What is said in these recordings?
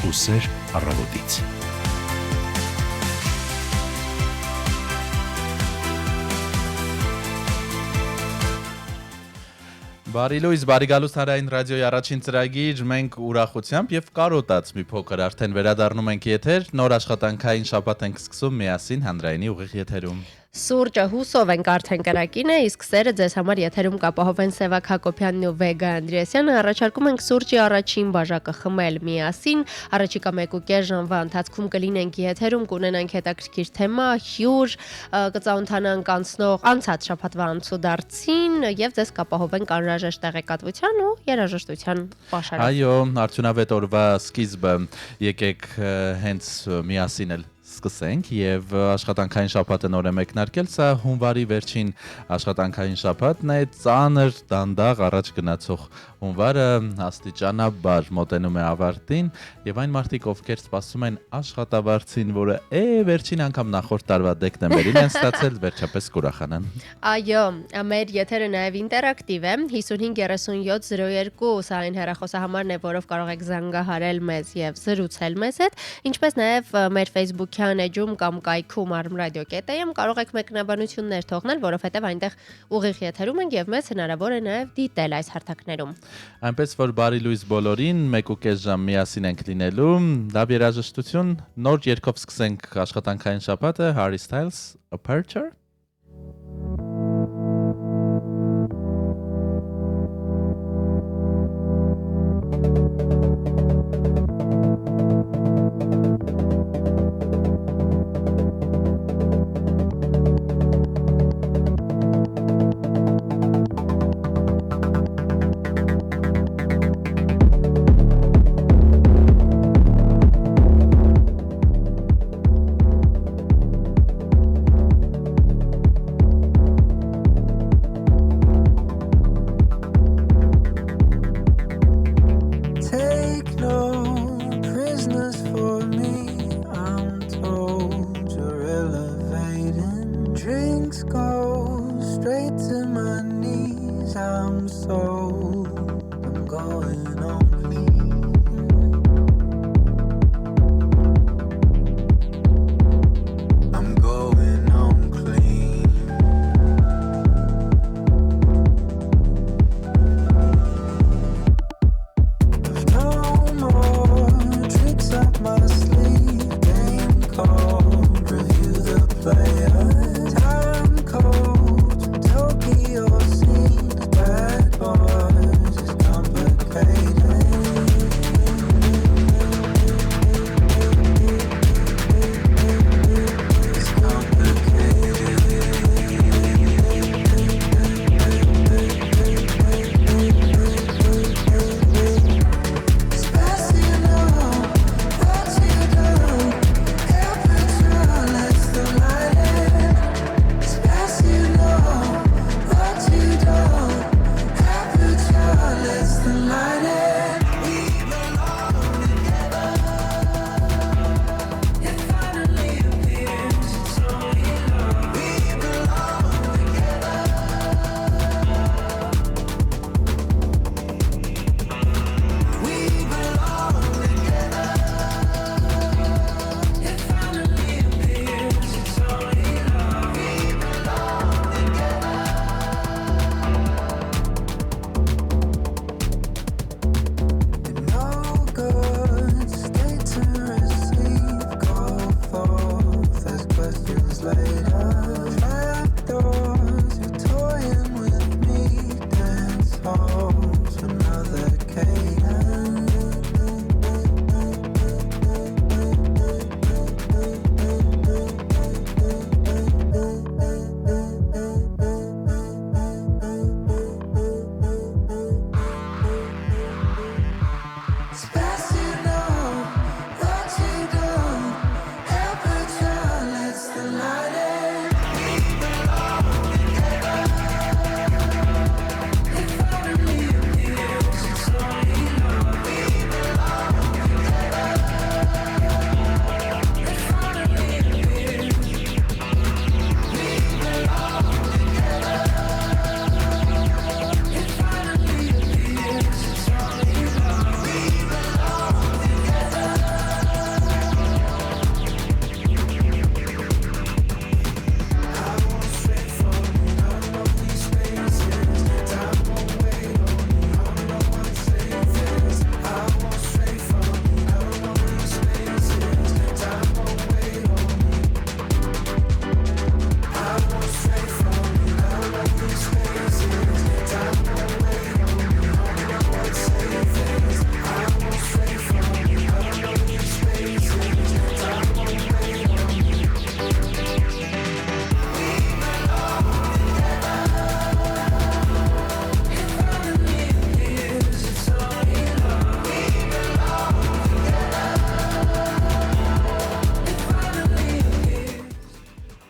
Հուսեր առավոտից։ Բարի լույս, բարի գալուս Հանրային ռադիոյի առաջին ծրագիր, մենք ուրախությամբ եւ կարոտած մի փոքր արդեն վերադառնում ենք եթեր, նոր աշխատանքային շաբաթ ենք սկսում միասին Հանրայինի ուղիղ եթերում։ Սուրճը հուսով ենք արդեն կրակին է, իսկ սերը ձեզ համար եթերում կապահովեն Սևակ Հակոբյանն ու Վեգա Անդրեասյանը, առաջարկում ենք սուրճի առաջին բաժակը խմել միասին, առաջիկա 1.5 ժամվա ընթացքում կլինենք եթերում, կունենանք հետաքրքիր թեմա, հյուր, կծանոթանանք անցած շաբաթվա անցուդարձին եւ ձեզ կապահովենք անհրաժեշտ տեղեկատվության ու երաժշտության պաշարով։ Այո, արդյունավետ օրվա սկիզբը եկեք հենց միասին էլ սկսենք եւ աշխատանքային շաբաթը նոր է մեկնարկել, սա հունվարի վերջին աշխատանքային շաբաթն է, ծանր դանդաղ առաջ գնացող հունվարը աստիճանաբար մոտենում է ավարտին եւ այն մարդիկ, ովքեր սպասում են աշխատավարձին, որը վերջին անգամ նախորդ տարվա դեկտեմբերին են ստացել, վերջապես կուրախանան։ Այո, մեր եթերը նաեւ ինտերակտիվ է, 553702 սա այն հեռախոսահամարն է, որով կարող եք զանգահարել մեզ եւ զրուցել մեզ հետ, ինչպես նաեւ մեր Facebook-յան էջում կամ կայքում armradio.am կարող եք մեկնաբանություններ թողնել, որովհետեւ այնտեղ ուղիղ եթերում ենք եւ մեզ հնարավոր է նաեւ դիտել այս հարթակներում։ Այնպես որ բարի լույս բոլորին, 1.5 ժամ միասին ենք լինելու, լավ երաժշտություն, նոր երգով սկսենք աշխատանքային շաբաթը, Harry Styles, Aperture.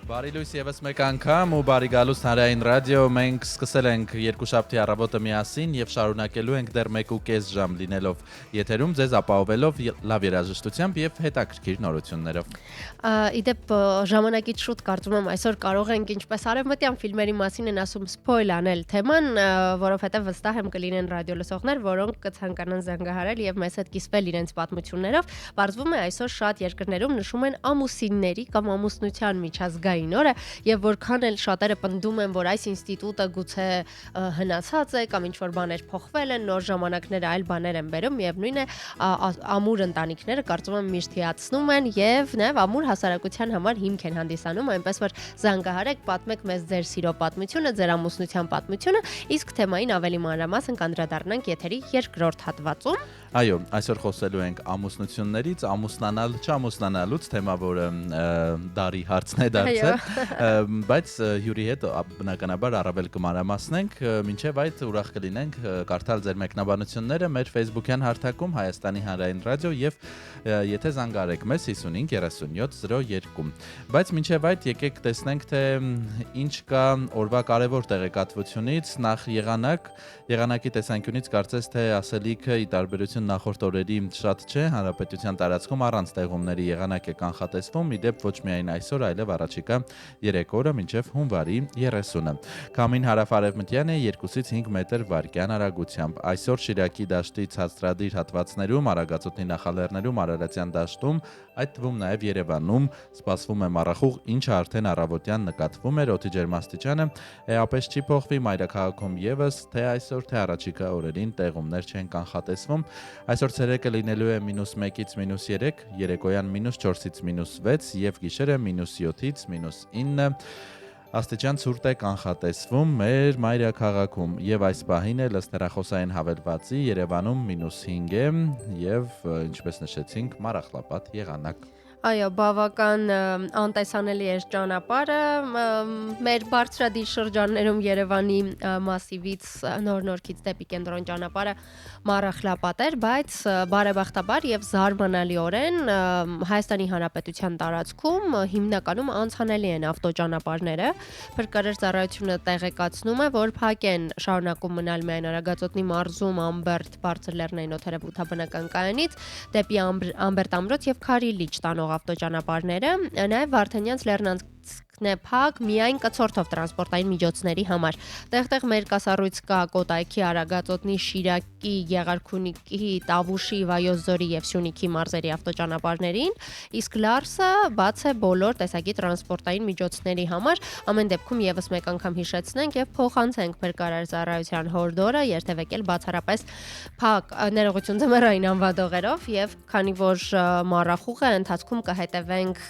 Բարի լույս եւս մեկ անգամ ու բարի գալուս Հանրային ռադիո։ Մենք սկսել ենք երկուշաբթի առավոտը միասին եւ շարունակելու ենք դեռ 1.5 ժամ լինելով եթերում, ձեզ ապահովելով լավ երաժշտությամբ եւ հետաքրքիր նորություններով։ Իդեպ ժամանակից շուտ կարծում եմ այսօր կարող ենք ինչպես արևմտյան ֆիլմերի մասին են ասում սփոյլ անել թեման, որովհետեւ վստահ եմ կլինեն ռադիո լսողներ, որոնք կցանկանան զանգահարել եւ մեզ հետ կիսվել իրենց պատմություններով։ Պարզվում է այսօր շատ երկրներում նշում են ամուսինների կամ ամուսնության միջազգային օրը եւ որքան էլ շատերը պնդում են, որ այս ինստիտուտը գուցե հնացած է կամ ինչ-որ բաներ փոխվել են, նոր ժամանակները այլ բաներ են բերում, միևնույն է ամուր ընտանիքները կարծում եմ միշտ հիացնում են եւ նաեւ ամուր հասարակության համար հիմք են հանդիսանում, այնպես որ զանգահարեք, պատմեք մեզ ձեր սիրո պատմությունը, ձեր ամուսնության պատմությունը, իսկ թեմային ավելի մանրամասն կանդրադառնանք եթերի երկրորդ հատվածում։ Այո, այսօր խոսելու ենք ամուսնություններից, ամուսնանալ, չամուսնանալուց, թեմա, որը դարի հարցն է դարձել, բայց հյուրի հետ բնականաբար առավել կմանրամասնենք, մինչև այդ ուրախ կլինենք կարդալ ձեր մեկնաբանությունները մեր Facebook-յան հարթակում Հայաստանի Հանրային ռադիո եւ եթե զանգարեք մեզ 553702։ Բայց մինչև այդ եկեք տեսնենք, թե ինչ կա օրվա կարևոր տեղեկատվությունից, նախ եղանակի տեսանկյունից կարծես թե ասելիքը ի տարբերություն նախորդ օրերի շատ չէ, հանրապետության տարածքում առանց տեղումների եղանակ է կանխատեսվում, իդեպ ոչ միայն այսօր, այլև առաջիկա 3 օրը մինչև հունվարի 30-ը։ Քամին հարավ-արևմտյան է 2-ից 5 մետր վարկյան արագությամբ։ Այսօր Շիրակի դաշտի ցածրադիր հատվածներում, Արագածոտնի նախալեռներում, Արարատյան դաշտում, այդ թվում նաև Երևանում սպասվում է մառախուղ, ինչը արդեն առավոտյան նկատվում էր, օդի ջերմաստիճանը էապես չի փոխվի, մայրաքաղաքում եւս թե այսօր, թե առաջիկա օրերին տեղումներ չեն կանխատեսվում։ Այսօր ցերեկը լինելու է -1-ից -3, երեկոյան -4-ից -6 եւ գիշերը -7-ից -9 աստիճան ցուրտ է կանխատեսվում մեր մայրաքաղաքում եւ այս պահին է ըստ հեռախոսային հավելվածի Երևանում -5 է եւ ինչպես նշեցինք մառախլապատ եղանակ։ Այո, բավական անտեսանելի է ճանապարհը մեր բարձրադիր շրջաններում Երևանի մասիվից նոր-նորքից դեպի կենտրոն ճանապարհը մառախլապատ էր, բայց բարեբախտաբար եւ զարմանալիորեն Հայաստանի Հանրապետության տարածքում հիմնականում անցանելի են ավտոճանապարհները։ Փրկարար ծառայությունը տեղեկացնում է, որ փակ են շարունակում մնալ միայն Արագածոտնի մարզում Ամբերտ բարձր լեռնային օդերևութաբնական կայանից դեպի Ամբերտ ամրոց եւ Քարիլիչ տանող ավտոճանապարհները, նաև Վարդանյանց լեռնանցքն է փակ միայն կցորդով տրանսպորտային միջոցների համար։ Տեղ-տեղ մեր կասառույց կա Կոտայքի, Արագածոտնի, Շիրակի, Գեղարքունիքի, Տավուշի, Վայոց-Ձորի եւ Սյունիքի մարզերի ավտոճանապարհներին, իսկ Լարսը բաց է բոլոր տեսակի տրանսպորտային միջոցների համար։ Ամեն դեպքում եւս մեկ անգամ հիշեցնենք եւ փոխանցենք Փրկարար ծառայության հորդորը երթևեկել բացառապես փակ ներողություն ձմեռային անվադողերով եւ քանի որ մառախուղ է ընթացքում կհետևենք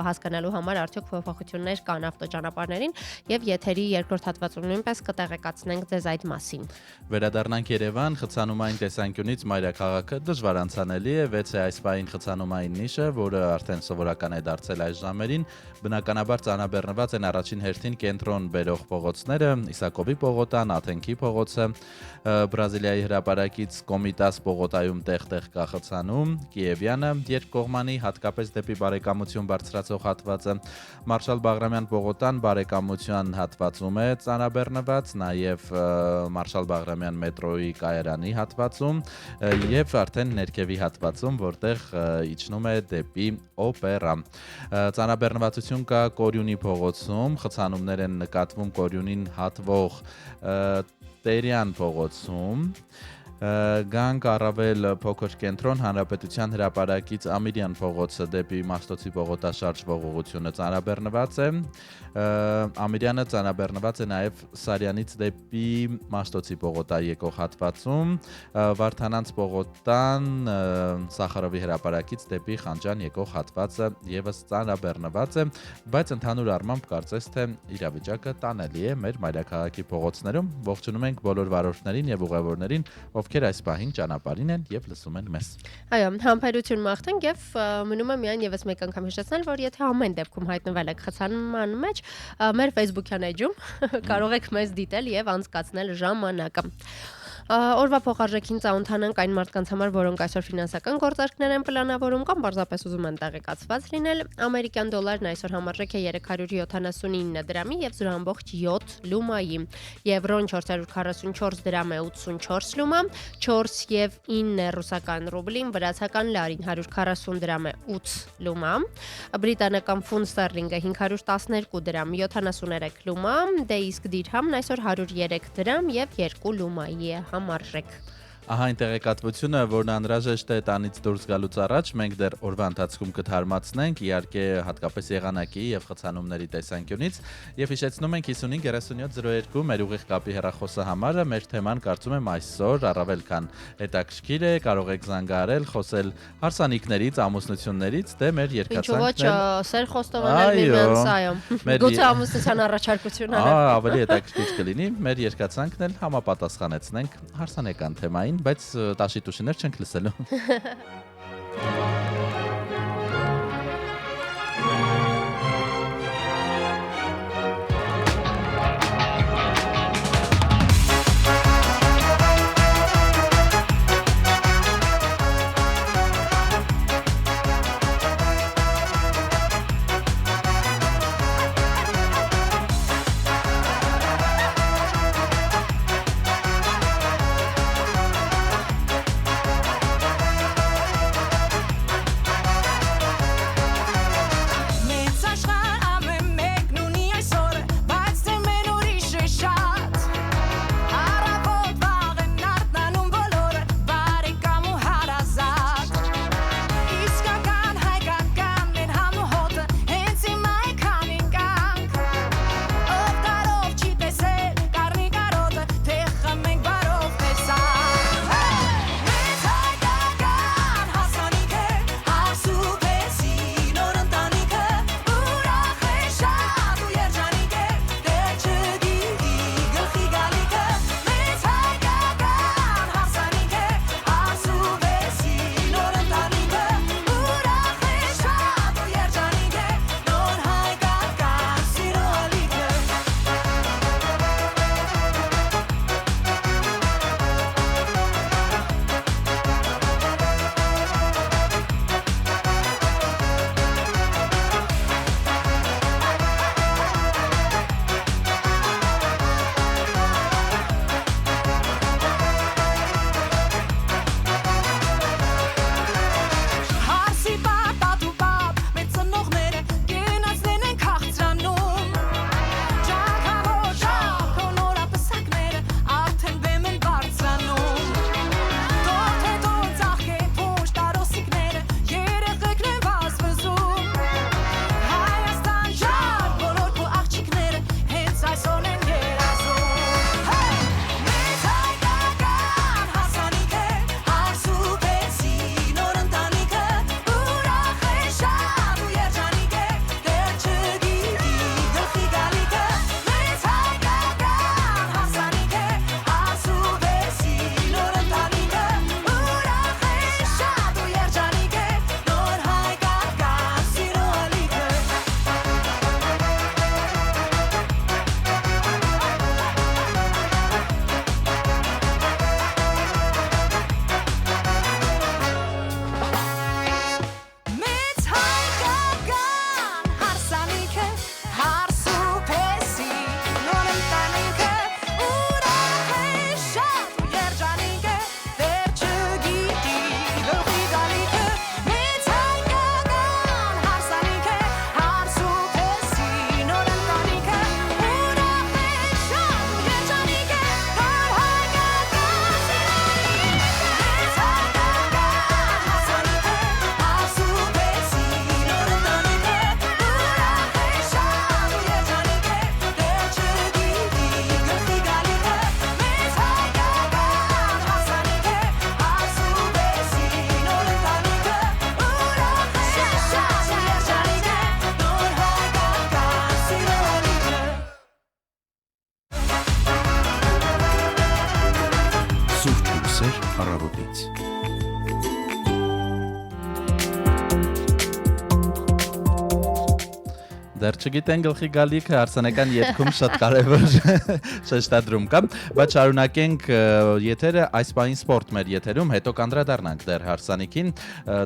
հասկանալու համար արդյոք փոփոխություններ կան ավտոճանապարհներին եւ եթերի երկրորդ հատվածում նույնպես կտեղեկացնենք ձեզ այդ մասին։ Վերադառնանք Երևան, խցանումային տեսանկյունից մայրաքաղաքը դժվար անցանելի է, 6 է այս պահին խցանումային նիշը, որը արդեն սովորական է դարձել այս ժամերին, բնականաբար ծանրաբեռնված են առաջին հերթին կենտրոն բերող փողոցները, Իսակովի պողոտան, Աթենքի փողոցը, Բրազիլիայի հրապարակից Կոմիտաս պողոտայում տեղ-տեղ կա խցանում, Կիևյանը երկկողմանի հատկապես դեպի բարեկամություն բարձրացող հատվածը, Մարշալ Բաղրամյան պողոտան բարեկամության հատվածում է ծանրաբեռնված, նաև Մարշալ Բաղրամյան մետրոյի կայարանի հատվածում եւ արդեն ներքևի հատվածում, որտեղ իջնում է դեպի օպերա։ Ծանրաբեռնվածություն կա Կորյունի փողոցում, խցանումներ են նկատվում Կորյունին հատվող Տերյան փողոցում, Գանք առավել փոքր կենտրոն Հանրապետության հրապարակից Ամիրյան փողոցը դեպի Մաշտոցի պողոտաշարժվող ուղղությունը ծանրաբեռնված է, Ամիրյանը ծանրաբեռնված է նաև Սարյանից դեպի Մաշտոցի պողոտա եկող հատվածում, Վարդանանց պողոտան Սախարովի հրապարակից դեպի Խանջան եկող հատվածը եւս ծանրաբեռնված է, բայց ընդհանուր առմամբ կարծես թե իրավիճակը տանելի է մեր մայրաքաղաքի փողոցներում։ Ողջունում ենք բոլոր վարորդներին եւ ուղևորներին, ովքեր այս պահին ճանապարհին են եւ լսում են մեզ։ Այո, համբերություն մաղթենք եւ մնում է միայն եւս մեկ անգամ հիշեցնել, որ եթե ամեն դեպքում հայտնվել եք խցանման մեջ, մեր Facebook-յան էջում կարող եք մեզ դիտել եւ անցկացնել ժամանակը։ Օրվա փոխարժեքին ծանոթանանք այն մարդկանց համար, որոնք այսօր ֆինանսական գործարքներ են պլանավորում կամ պարզապես ուզում են տեղեկացված լինել։ Ամերիկյան դոլարն այսօր համարժեք է 379 դրամի եւ 0.7 լումայի։ Եվրոն 444 դրամ է 84 լումա, 4.9 ռուսական ռուբլին, վրացական լարին 140 դրամ է 8 լումա, բրիտանական ֆունտ ստերլինգը 512 դրամ 73 լումա, դե իսկ դիրհամն այսօր 103 դրամ եւ 2 լումայի է համարժեք։ Ահա այն տեղեկատվությունը, որն անհրաժեշտ է տանից դուրս գալուց առաջ, մենք դեռ օրվա ընթացքում կթարմացնենք, իհարկե հատկապես եղանակի եւ խցանումների տեսանկյունից, եւ հիշեցնում ենք 553702 մեր ուղիղ կապի հեռախոսը համարը, մեր թեման կարծում եմ այսօր առավել քան հետաքրքիր է, կարող եք զանգահարել, խոսել հարսանիքներից, ամուսնություններից, դե մեր երկացանքն Ինչու՞ ոչ, սեր խոստովանել միմյանց այո։ Գուցե ամուսնության առաջարկություն անել։ Ավելի հետաքրքիր կլինի, մեր երկացանքն էլ համապատասխանեցնենք հարսանեկան թեմային, բայց տաշի-տուշիներ չենք լսելու։ առավոտից։ Դեռ չգիտեն գլխի գալիքը հարսանեկան ետքում շատ կարևոր շեշտադրում կա, բայց շարունակենք եթերը այս պահին սպորտ մեր եթերում, հետո կանդրադառնանք դեռ հարսանիքին,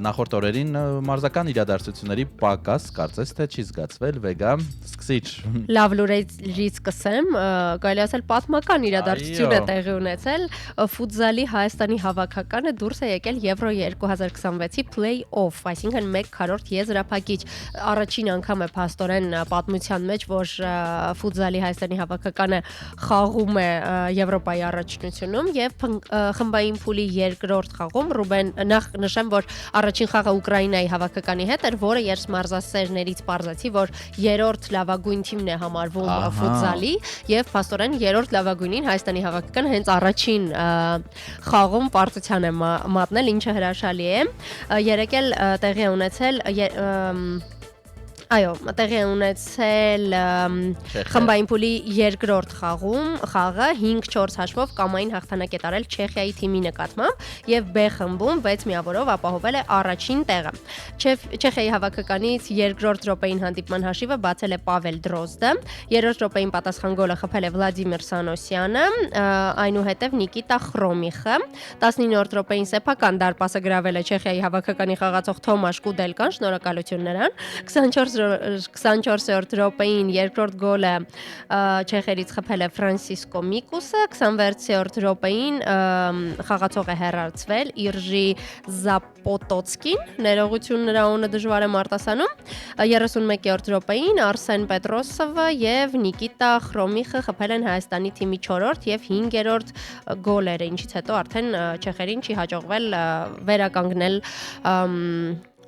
նախորդ օրերին մարզական իրադարձությունների պակաս կարծես թե չի զգացվել, Վեգա, սկսիչ։ Լավ լուրերից սկսեմ, կարելի ասել պատմական իրադարձություն է տեղի ունեցել, ֆուտզալի Հայաստանի հավաքականը դուրս է եկել Եվրո 2026-ի play-off, այսինքն 1/4 եզրափակիչ, առաջին անգամ է փաստորեն պատմության մեջ, որ ֆուտզալի Հայաստանի հավաքականը խաղում է Եվրոպայի առաջնությունում եւ խմբային փուլի երկրորդ խաղում Ռուբեն նախ նշեմ, որ առաջին խաղը Ուկրաինայի հավաքականի հետ էր, որը երսմարզասերներից պարզացի, որ երրորդ լավագույն թիմն է համարվում ֆուտզալի եւ փաստորեն երրորդ լավագույնին Հայաստանի հավաքականը հենց առաջին խաղում պարտության է մատնել, ինչը հրաշալի է։ Երեկ էլ տեղի է ունեցել տեղի է ունեցել խմբային փուլի երկրորդ խաղը 5-4 հաշվով կամային հաղթանակ է տարել Չեխիայի թիմի նկատմամբ եւ B խմբում 6 միավորով ապահովել է առաջին տեղը։ Չեխիայի հավաքականից երկրորդ րոպեին հանդիպման հաշիվը բացել է Պավել Դրոզդը, երրորդ րոպեին պատասխան գոլը խփել է Վլադիմիր Սանոսյանը, այնուհետև Նիկիտա Խրոմիխը, 19-րդ րոպեին սեփական դարպասը գրավել է Չեխիայի հավաքականի խաղացող Թոմաշ Կուդելկան, շնորհակալություն նրան, 24-րդ րոպեին երկրորդ գոլը չեխերից խփել է Ֆրանսիսկո Միկուսը, 26-րդ րոպեին խաղացող է հեռացվել Իրժի Զապոտոցկին, ներողություն նրա անունը դժվար եմ արտասանում, 31-րդ րոպեին Արսեն Պետրոսովը եւ Նիկիտա Խրոմիխը խփել են Հայաստանի թիմի 4-րդ եւ 5-րդ գոլերը, ինչից հետո արդեն չեխերին չի հաջողվել վերականգնել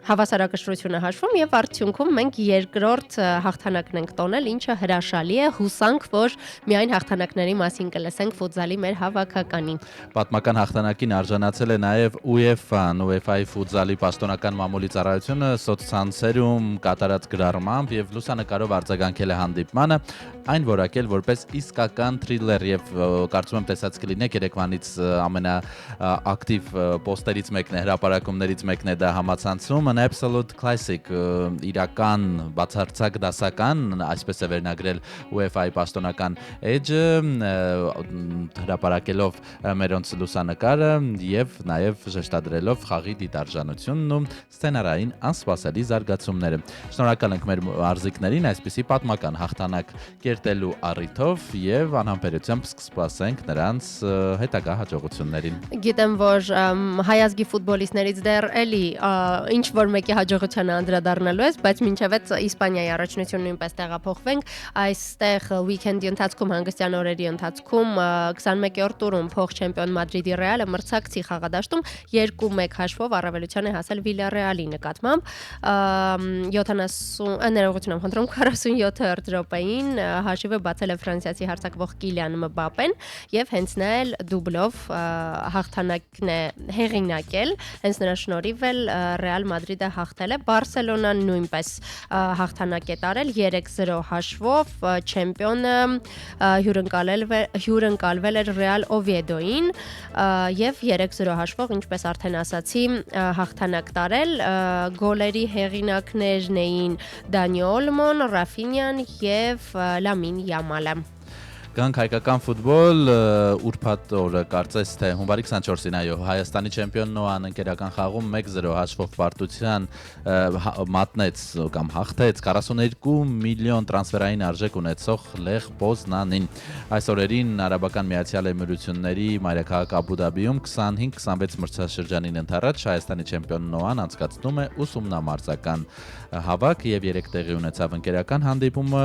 հավասարակշռությունը հաշվում եւ արդյունքում մենք երկրորդ հաղթանակն ենք տոնել, ինչը հրաշալի է, հուսանք, որ միայն հաղթանակների մասին կլսենք ֆուտզալի մեր հավաքականի։ Պատմական հաղթանակին արժանացել է նաեւ UEFA-ն, UEFA-ի ֆուտզալի պաշտոնական մամուլի ծառայությունը սոցցանցերում կատարած գրառմամբ եւ լուսանկարով արձագանքել է հանդիպմանը, այն որակել որպես իսկական թրիլեր եւ կարծում եմ տեսած կլինեք երեկվանից ամենաակտիվ պոստերից մեկն է, հրապարակումներից մեկն է դա համացանցում, an absolute classic, իրական բացարձակ դասական, այսպես է վերնագրել UEFA-ի պաշտոնական էջը, հրապարակելով մերոնց լուսանկարը եւ նաեւ ժեշտադրելով խաղի դիտարժանությունն ու սցենարային անսպասելի զարգացումները։ Շնորհակալ ենք մեր մարզիկներին այսպիսի պատմական հաղթանակ կերտելու առիթով եւ անհամբերությամբ կսպասենք նրանց հետագա հաջողություններին։ Գիտեմ, որ հայազգի ֆուտբոլիստներից դեռ էլի ինչ որ մեկի հաջողությանը անդրադառնալու ես, բայց մինչև այդ Իսպանիայի առաջնություն նույնպես տեղափոխվենք, այստեղ weekend-ի ընթացքում հանգստյան օրերի ընթացքում 21-րդ տուրում փոխ չեմպիոն Մադրիդի Ռեալը մրցակցի խաղադաշտում 2-1 հաշվով առավելության է հասել Վիլյարեալի նկատմամբ 47-րդ րոպեին հաշիվը բացել է ֆրանսիացի հարձակվող Կիլիան Մբապեն եւ հենց նա էլ դուբլով հաղթանակն է հեղինակել, հենց նրա շնորհիվ էլ Ռեալ Մադրիդը հաղթել է, Բարսելոնան նույնպես հաղթանակ է տարել 3-0 հաշվով, չեմպիոնը հյուրընկալվել էր Ռեալ Օվիեդոին եւ 3-0 հաշվով, ինչպես արդեն ասացի, հաղթանակ տարել, գոլերի հեղինակներն էին Դանի Օլմոն, Ռաֆինյան եւ Լամին Յամալը։ Գանք հայկական ֆուտբոլ, ուրբաթ օրը կարծես թե հունվարի 24-ին Հայաստանի չեմպիոն Նոան ընկերական խաղում 1-0 հաշվով պարտության մատնեց կամ հաղթեց 42 միլիոն տրանսֆերային արժեք ունեցող Լեղ Պոզնանին։ Այս օրերին Արաբական Միացյալ Էմիրությունների մայրաքաղաք Աբու Դաբիում 25-26 մրցաշրջանին ընթառաջ Հայաստանի չեմպիոն Նոան անցկացնում է ուսումնամարզական հավաք եւ 3 տեղի ունեցավ ընկերական հանդիպումը,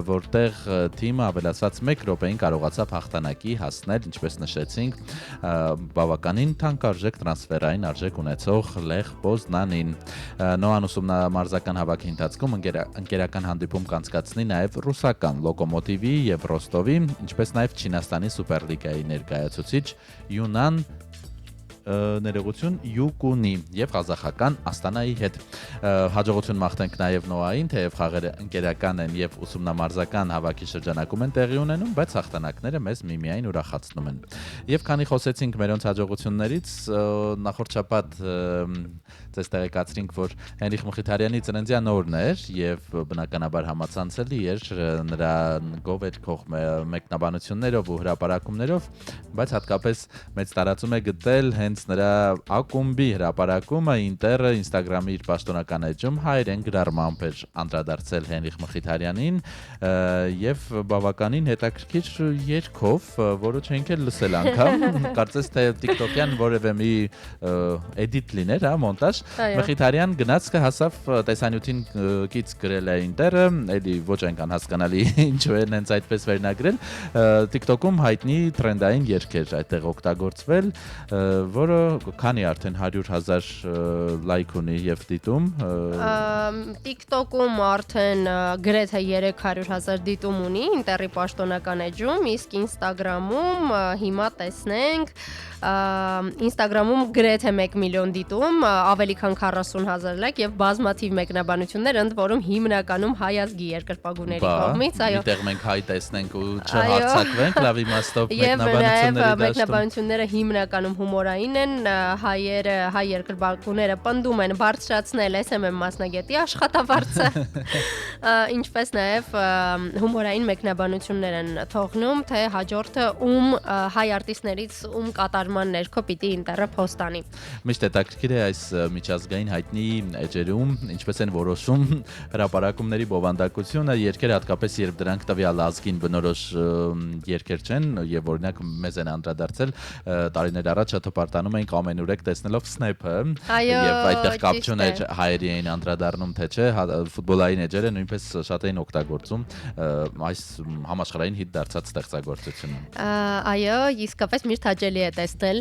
որտեղ թիմը ավելացված 1 րոպեին կարողացավ հաղթանակի հասնել, ինչպես նշեցինք, բավականին թանկարժեք տրանսֆերային արժեք ունեցող Լեղ Պոզնանին։ Նոան ուսումնամարզական հավաքի ընթացքում ընկերական հանդիպում կանցկացնի նաեւ ռուսական Լոկոմոտիվի եւ Ռոստովի, ինչպես նաեւ Չինաստանի Սուպերլիգայի ներկայացուցիչ Յունան ներողություն Յուկունի եւ ղազախական Աստանայի հետ։ Հաջողություն մաղթենք նաեւ Նոային, թեև խաղերը ընկերական են եւ ուսումնամարզական հավաքի շրջանակում են տեղի ունենում, բայց հաղթանակները մեզ միմիայն ուրախացնում են։ Եվ քանի խոսեցինք մերոնց հաջողություններից, նախորդ շաբաթ ձեզ տեղեկացրինք, որ Հենրիխ Մխիթարյանի ծննդյան օրն էր եւ բնականաբար համացանցելի էր նրա գովերքող մեկնաբանություններով ու հրապարակումներով, բայց հատկապես մեծ տարածում է գտել հենց նրա ակումբի հրապարակումը Ինտերը Instagram-ի իր պաշտոնական էջում հայերեն գրառմամբ էր անդրադարձել Հենրիխ Մխիթարյանին եւ բավականին հետաքրքիր երգով, որը չենք էլ լսել անգամ, կարծես թե TikTok-յան որևէ մի էդիտ լիներ, մոնտաժ։ Մխիթարյան գնաց հասավ տեսանյութին կից գրել է Ինտերը, էլի ոչ այնքան հասկանալի ինչու են հենց այդպես վերնագրել, TikTok-ում հայտնի տրենդային երգ էր այդտեղ օգտագործվել, որը քանի արդեն 100,000 լայք ունի եւ դիտում։ TikTok-ում արդեն գրեթե 300,000 դիտում ունի Ինտերի պաշտոնական էջում, իսկ Instagram-ում հիմա տեսնենք Instagram-ում գրեթե 1 միլիոն դիտում, ավելի քան 40,000 լայք եւ բազմաթիվ մեկնաբանություններ, ընդ որում հիմնականում հայ ազգի երկրպագուների կողմից, այո։ Այդտեղ մենք հայ տեսնենք ու չհարցակվենք, լավ իմաստով մեկնաբանությունները հիմնականում հումորային են, հայ երկրպագուները պնդում են բարձրացնել SMM մասնագետի աշխատավարձը, ինչպես նաեւ հումորային մեկնաբանություններ են թողնում, թե հաջորդը հայ արտիստներից կատարման ներքո պիտի Ինտերը փոստանի։ Միշտ հետաքրքիր է այս միջազգային հայտնի էջերում ինչպես են որոշում հրապարակումների բովանդակությունը, երգերը հատկապես երբ դրանք տվյալ ազգին բնորոշ երգեր չեն եւ օրինակ մեզ են անդրադարձել տարիներ առաջ հտպարտանում էինք ամենուրեք տեսնելով Snap-ը եւ այդտեղ կապ չուներ հայերի էին անդրադառնում թե չէ, ֆուտբոլային էջերը նույնպես շատ էին օգտագործում այս համաշխարհային հիթ դարձած ստեղծագործությունը։ Այո, իսկապես միշտ հաճելի է տեսնել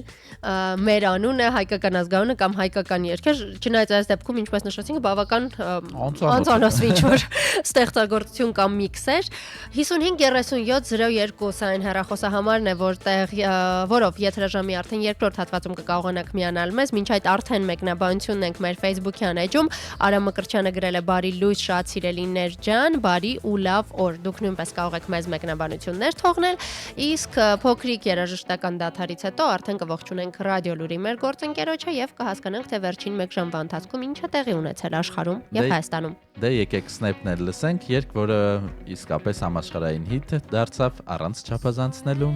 մեր անունը, հայկական ազգանունը կամ հայկական երգեր, չնայած այս դեպքում ինչպես նշեցինք, բավական անծանոթ ինչ-որ ստեղծագործություն կամ միքսեր։ 55-37-02 այն հեռախոսահամարն է, որով եթերաժամի արդեն երկրորդ հատվածում կկարողանաք միանալ մեզ, մինչ այդ արդեն մեկնաբանությունն ենք մեր Facebook-յան էջում, Արամ Մկրտչյանը գրել է բարի լույս շատ սիրելիներ ջան, բարի ու լավ օր, դուք նույնպես կարող եք մեզ մեկնաբանություններ թողնել, իսկ փոքրիկ երաժշտական դադարից հետո արդեն կողջունենք ռադիո լուրի մեր գործընկերոջը եւ կհասկանանք թե վերջին 1 ժամվա ընթացքում ինչ է տեղի ունեցել աշխարհում եւ Հայաստանում։ Դե եկեք Snap-ն էլ լսենք, երգ, որը իսկապես համաշխարհային հիթ դարձավ առանց չափազանցնելու։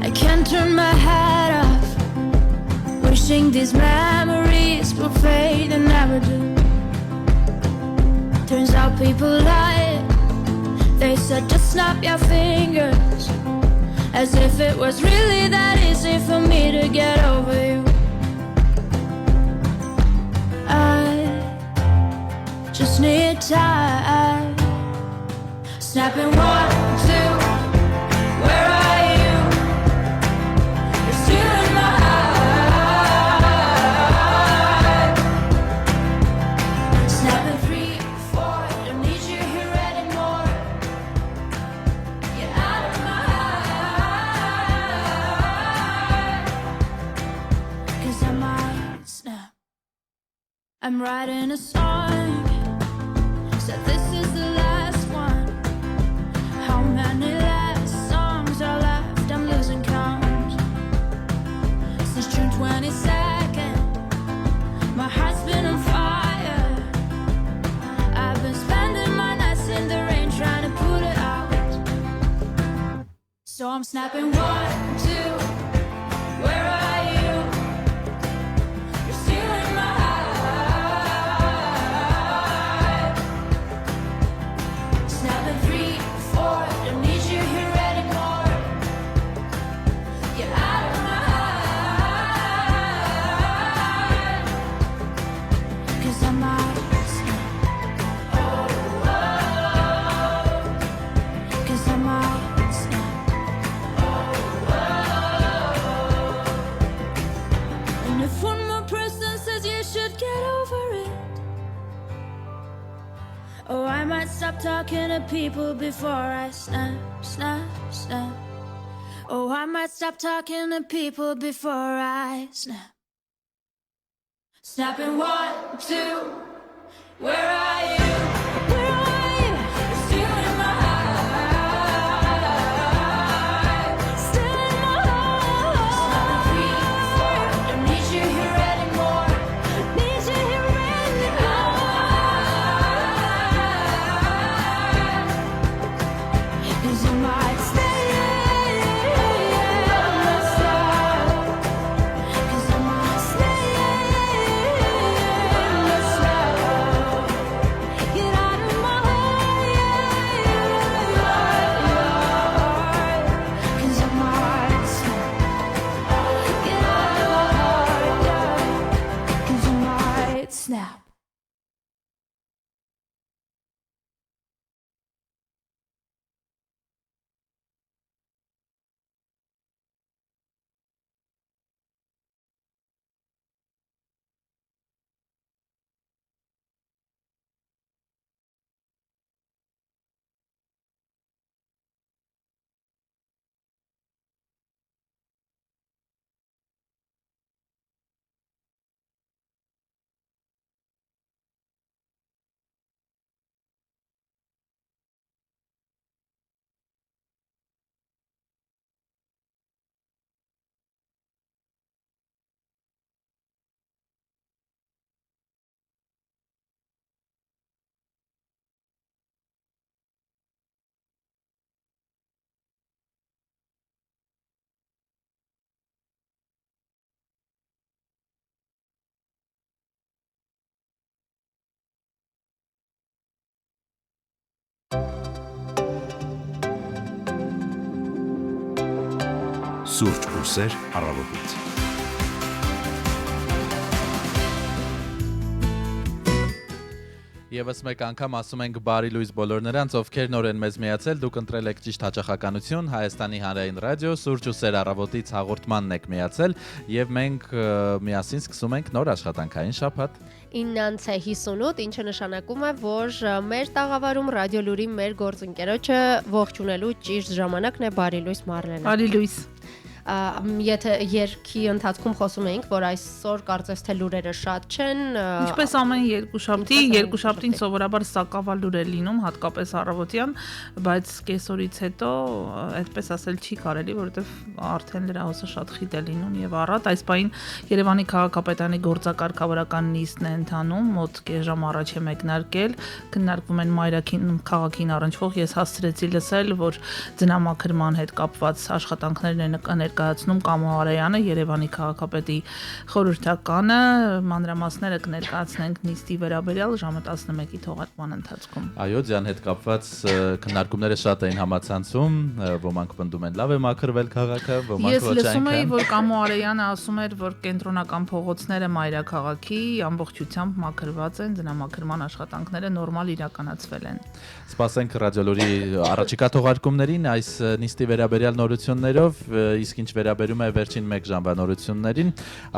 I can't turn my head off, wishing these memories will fade and never do. Turns out people lie, they said just snap your fingers, as if it was really that easy for me to get over you. I just need time. Snapping 1, 2, where are you? You're still in my heart. Snapping 3, 4, don't need you here anymore. You're out of my heart. 'Cause I might snap. I'm writing a song, said this is the last one. How many last songs are left? I'm losing count. Since June 22nd, my heart's been on fire. I've been spending my nights in the rain trying to put it out. So I'm snapping 1, 2, where are you? You're still in my heart. Snapping 3, 4, don't need you here anymore. You're out of my heart. 'Cause I might snap. Oh, 'cause I might snap. And if one more person says you should get over it, oh, I might stop talking to people before I snap, snap, snap. Oh, I might stop talking to people before I snap. Snapping 1, 2, where are you? Where are you? Still in my heart. Still in my heart. Snapping 3, 4, don't need you here anymore. Need you here anymore. 'Cause you might stay. Snap. Սուրճ ու սեր առավոտից։ Եվս մեկ անգամ ասում ենք բարի լույս բոլոր նրանց, ովքեր նոր են մեզ միացել, դուք ընտրել եք ճիշտ հաճախականություն, Հայաստանի հանրային ռադիո, Սուրճ ու սեր առավոտից հաղորդմանն եք միացել, եւ մենք միասին սկսում ենք նոր աշխատանքային շաբաթ։ 9:58, ինչը նշանակում է, որ մեր տաղավարում ռադիոլուրի մեր գործընկերոջը ողջունելու ճիշտ ժամանակն է։ Բարի լույս, Մարլենա։ Բարի լույս։ Եթե երկի ընթացքում խոսում էինք, որ այսօր կարծես թե լուրերը շատ չեն, Ինչպես ամեն երկուշաբթին սովորաբար սակավալ լուր է լինում, հատկապես առավոտյան, բայց կեսօրից հետո այդպես ասել չի կարելի, որովհետև արդեն լրահոսը շատ խիտ է լինում եւ առատ այս պահին Երևանի քաղաքապետարանի գործակարգավորական նիստն է ընթանում, մոտ կես ժամ առաջ է մեկնարկել, քննարկվում են մայրաքին քաղաքին առնչվող, ես հասցրեցի լսել, որ ձնամաքրման հետ կապված աշխատանքներն են ներկայացնում Կամո Արայանը, Երևանի քաղաքապետի խորհրդականը, մանրամասները կներկայացնենք նիստի վերաբերյալ ժամը 11-ի թողարկման ընթացքում։ Այո, ձյան հետ կապված քննարկումները շատ էին համացանցում, ոմանք պնդում են լավ է մաքրվել քաղաքը, ոմանք Ես ոչ լսում էի, այնքան։ որ Կամո Արայանը ասում էր, որ կենտրոնական փողոցները մայրաքաղաքի ամբողջությամբ մաքրված են, ձնամաքրման աշխատանքները նորմալ իրականացվել են։ Սպասենք ռադիոլուրի առաջիկա թողարկումներին այս նիստի վերաբերյալ նորություններով, իսկ ինչ վերաբերում է վերջին 1 ժամվա նորություններին,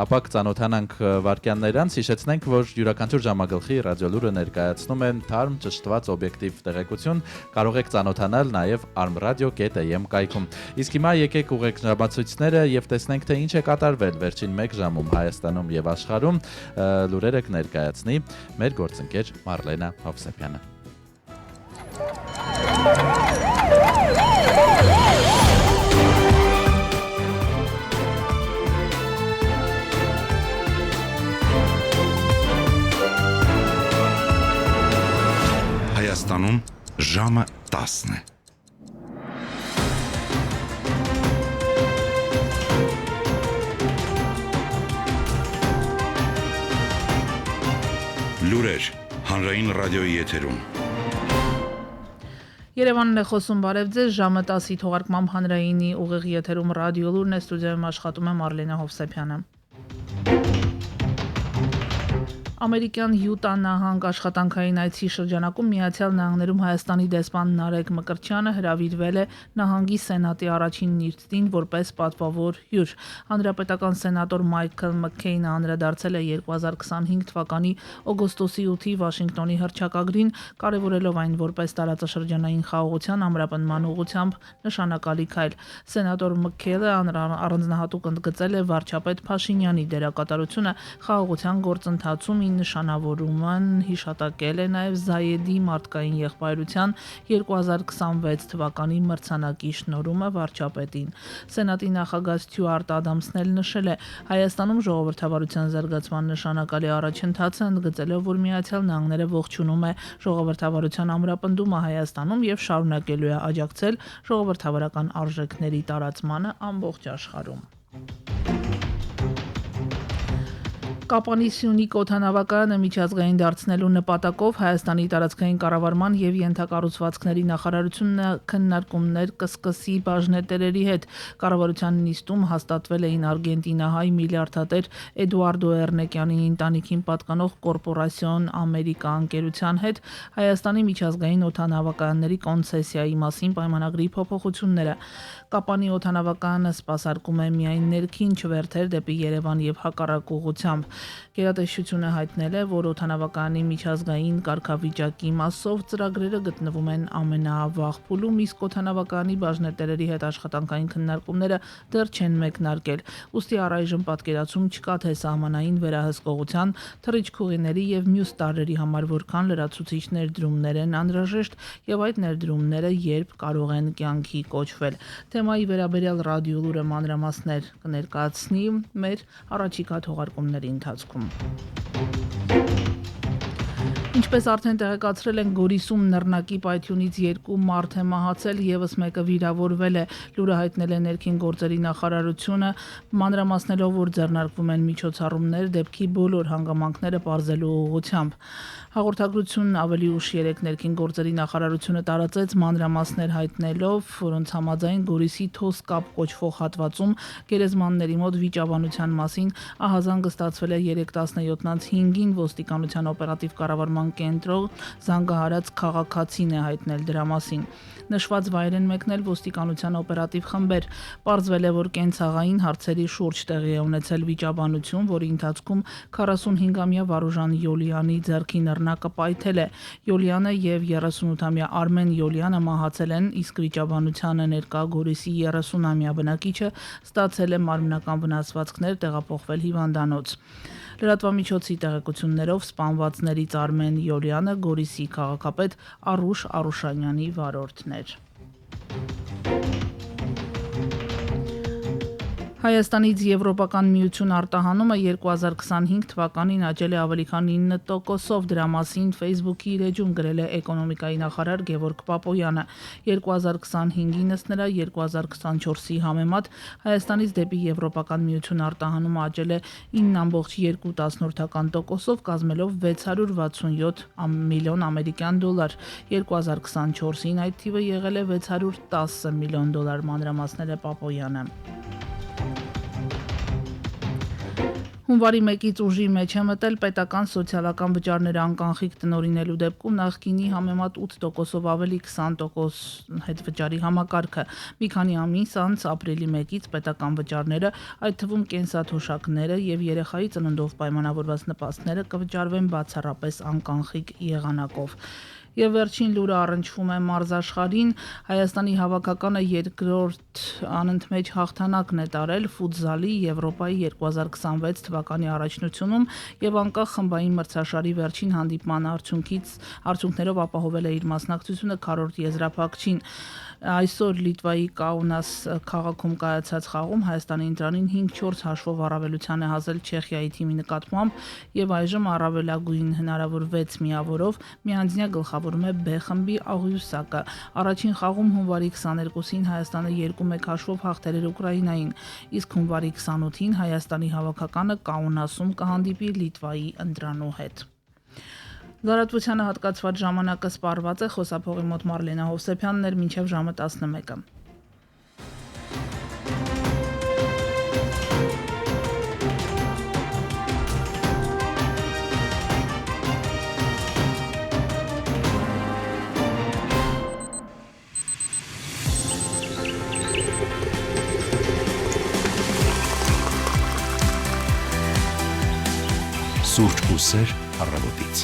ապա կծանոթանանք վարքյաններ անց, հիշեցնենք, որ յուրաքանչյուր ժամագլխի ռադիոլուրը ներկայացնում է թարմ, ճշտված, օբյեկտիվ տեղեկություն, կարող եք ծանոթանալ նաև armradio.am կայքում։ Իսկ հիմա եկեք ուղղեք ժամացույցները եւ տեսնենք, թե ինչ է կատարվել վերջին 1 ժամում Հայաստանում եւ աշխարհում, լուրերը կներկայացնի մեր գործընկեր Մարլենա Հովսեփյանը։ Հայաստանում ժամը 10 է։ Լուրեր հանրային ռադիոյի եթերում։ Երևանն է խոսում, բարև ձեզ, ժամը 10-ի թողարկմամբ հանրայինի ուղիղ եթերում ռադիոլուրն է, ստուդիայում աշխատում է Մարլենա Հովսեփյանը։ Ամերիկյան Յուտա նահանգ աշխատանքային այցի շրջանակում Միացյալ Նահանգներում Հայաստանի դեսպան Նարեկ Մկրտչյանը հրավիրվել է նահանգի սենատի առաջին նիստին որպես պատվավոր հյուր։ Հանրապետական սենատոր Մայքլ Մքքեյնը անդրադարձել է 2025 թվականի օգոստոսի 8-ի Վաշինգտոնի հռչակագրին, կարևորելով այն որպես տարածաշրջանային խաղաղության ամրապնդման ուղղությամբ նշանակալի քայլ։ Սենատոր Մքքեյնը առանձնահատուկ ընդգծել է վարչապետ Փաշինյանի դերակատարությունը խաղաղության գործընթացում նշանավորումն հիշատակել է նաև Զայեդի մարդկային եղբայրության 2026 թվականի մրցանակի շնորհումը վարչապետին։ Սենատի նախագահ Ստյուարտ Ադամսն էլ նշել է Հայաստանում ժողովրդավարության զարգացման նշանակալի առաջընթացը, ընդգծելով, որ Միացյալ Նահանգները ողջունում է ժողովրդավարության ամրապնդումը Հայաստանում եւ շարունակելու է աջակցել ժողովրդավարական արժեքների տարածմանը ամբողջ աշխարհում։ Կապանի Սյունիք օդանավակայանը միջազգային դարձնելու նպատակով Հայաստանի տարածքային կառավարման եւ ենթակառուցվածքների նախարարությունը քննարկումներ կսկսի բաժնետերերի հետ։ Կառավարության նիստում հաստատվել էին արգենտինահայ միլիարդատեր Էդուարդո Էրնեկյանի ընտանիքին պատկանող Կորպորասիոն Ամերիկա ընկերության հետ Հայաստանի միջազգային օդանավակայանների կոնցեսիայի մասին պայմանագրի փոփոխությունները։ Կապանի օդանավակայանը սպասարկում է միայն ներքին չվերթեր դեպի Երևան եւ հակառակ ուղղությամբ։ Գերատեսչությունը հայտնել է, որ օդանավակայանի միջազգային կարգավիճակի մասով ծրագրերը գտնվում են ամենավաղ փուլում, իսկ օդանավակայանի բաժնետերերի հետ աշխատանքային քննարկումները դեռ չեն մեկնարկել։ Ուստի առայժմ պատկերացում չկա, թե սահմանային վերահսկողության, թռիչքուղիների եւ մյուս տարրերի համար որքան լրացուցիչ ներդրումներ են անհրաժեշտ եւ այդ ներդրումները երբ կարող են կյանքի կոչվել։ Թեմայի վերաբերյալ ռադիոլուրը մանրամասներ կներկայացնի մեր առաջիկա թողարկումների ընթացքում։ Ինչպես արդեն տեղեկացրել են, Գորիսում նռնակի պայթյունից 2 մարդ է մահացել, եւս մեկը վիրավորվել է։ Լուրը հայտնել է ներքին գործերի նախարարությունը, մանրամասնելով, որ ձեռնարկվում են միջոցառումներ դեպքի բոլոր հանգամանքները պարզելու ուղղությամբ։ Հաղորդագրությունն ավելի ուշ երեկ ներքին գործերի նախարարությունը տարածեց մանրամասներ հայտնելով, որոնց համաձայն Գորիսի Թոսկապ կոչվող հատվածում գերեզմանների մոտ վիճաբանության մասին ահազանգը ստացվել է 3:17-5-ին ոստիկանության օպերատիվ կառավարման կենտրոն զանգահարած քաղաքացին է հայտնել դրա մասին։ Նշված վայր են մեկնել ոստիկանության օպերատիվ խմբեր։ Պարզվել է, որ կենցաղային հարցերի շուրջ տեղի է ունեցել վիճաբանություն, որի ընթացքում 45-ամյա Վարուժան Յոլյանի ձեռքի նռնակը պայթել է։ Յոլյանը եւ 38-ամյա Արմեն Յոլյանը մահացել են, իսկ վիճաբանությանը ներկա Գորիսի 30-ամյա բնակիչը ստացել է մարմնական վնասվածքներ, տեղափոխվել հիվանդանոց։ Լրատվամիջոցի տեղեկություններով սպանվածներից Արմեն Յոլյանը Գորիսի քաղաքապետ Արուշ Արուշանյանի վարորդն էր։ Հայաստանից Եվրոպական միություն արտահանումը 2025 թվականին աճել է ավելի քան 9%-ով, դրա մասին Facebook-ի իր էջում գրել է էկոնոմիկայի նախարար Գևորգ Պապոյանը։ 2025-ին ըստ նրա 2024-ի համեմատ Հայաստանից դեպի Եվրոպական միություն արտահանումը աճել է 9.2%-ով, կազմելով 667 միլիոն ամերիկյան դոլար։ 2024-ին այդ թիվը եղել է 610 միլիոն դոլար, մանրամասնել է Պապոյանը։ Հունվարի 1-ից ուժի մեջ է մտել պետական սոցիալական վճարները անկանխիկ տնօրինելու դեպքում նախկինի համեմատ 8%-ով ավելի 20% հետվճարի համակարգը։ Մի քանի ամիս անց ապրիլի 1-ից պետական վճարները, այդ թվում կենսաթոշակները եւ երեխայի ծննդով պայմանավորված նպաստները կվճարվեն բացառապես անկանխիկ եղանակով։ Եվ վերջին լուրը առնչվում է մարզաշխարհին։ Հայաստանի հավաքականը երկրորդ անընդմեջ հաղթանակն է տարել ֆուտզալի Եվրոպայի 2026 թվականի առաջնությունում եւ անկախ խմբային մրցաշարի վերջին հանդիպման արդյունքներով ապահովել է իր մասնակցությունը քառորդ եզրափակչին։ Այսօր Լիտվայի Կաունաս քաղաքում կայացած խաղում Հայաստանի ընտրանին 5-4 հաշվով առավելության է հասել Չեխիայի թիմի նկատմամբ եւ այժմ առավելագույն հնարավոր 6 միավորով միանձնյա գլխավորում է B խմբի աղյուսակը։ Առաջին խաղում հունվարի 22-ին Հայաստանը 2-1 հաշվով հաղթել էր Ուկրաինային, իսկ հունվարի 28-ին Հայաստանի հավաքականը Կաունասում կհանդիպի Լիտվայի ընտրանու հետ։ Լրատվությանը հատկացված ժամանակը սպառված է, խոսափողի մոտ Մարլենա Հովսեփյանն էր, մինչև ժամը 11-ը։ Սուրճ ու սեր առավոտից։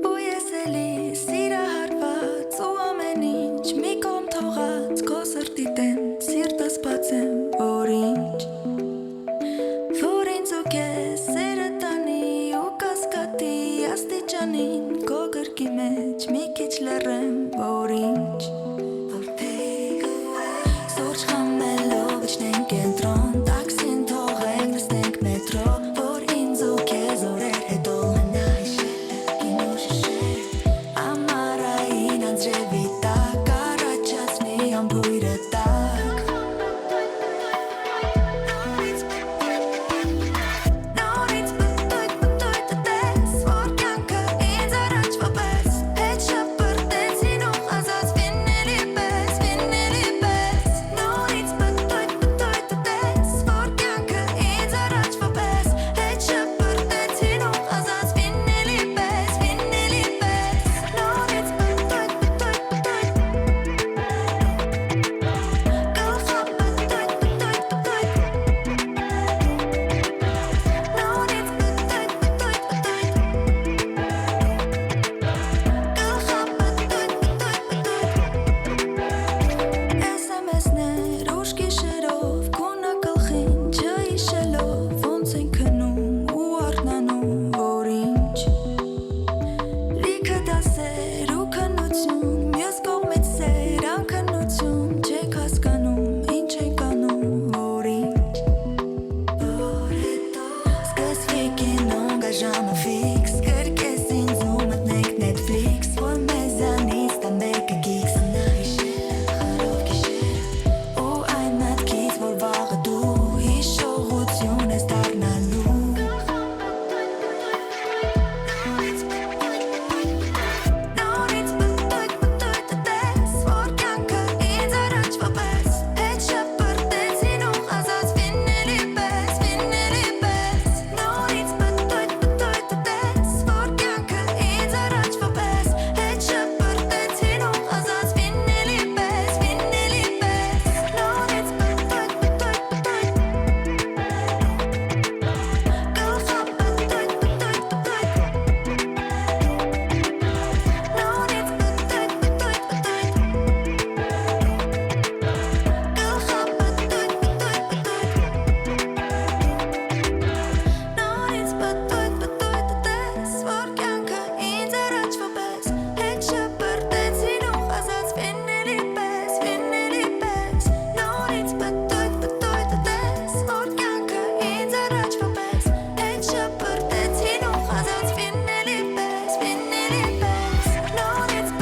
Ու ես էլի սիրահարված ու ամեն ինչ մի կողմ թողած քո սրտի դեմ սիրտս բացեմ որ ինձ ու քեզ սերը տանի ու կասկատի աստիճանին քո գրկի մեջ մի քիչ լռեմ որ Սուրճ խմելով իջնենք կենտրոն տաքսին թողենք նստենք մետրո որ ինձ ու քեզ օրեր հետո Ամարային անձրևի տակ առաջացնի ամբույրը տակ Նորից պտույտ տես որ կյանքը ինձ առաջվա պես հետ շպրտեցին ու ազած վինելի պես Նորից պտույտ տես որ կյանքը ինձ առաջվա պես հետ շպրտեցին ու ազած վինելի պես Նորից SMS-ներ ուշքի շերով քունա գլխին չհիշելով ոնց են քնում ու արթնանում որ Լիքը դասեր ու քնություն մյուս կողմից սեր անքնություն չեք հասկանում ինչ ենք անում որ Սկսվի կինոն գա ժամը ֆիքս կրկես ինձ ու մտնենք Netflix որ մեզանից տա մեկը գիքս Խարով գիշեր ու այն մատքից որ վաղը դու հիշողություն ես դառնալու Նորից պտույտ տես որ կյանքը ինձ առաջվա պես հետ շպրտեցին ու ազած վինելի պես Նորից պտույտ տես որ կյանքը ինձ առաջվա պես հետ շպրտեցին ու ազած վինելի պես Նորից պտույտ տես որ կյանքը ինձ առաջվա պես հետ շպրտեցին ու ազած վինելի պես Նորից պտույտ տես որ կյանքը ինձ առաջվա պես հետ շպրտեցին ու ազած վինելի պես Նորից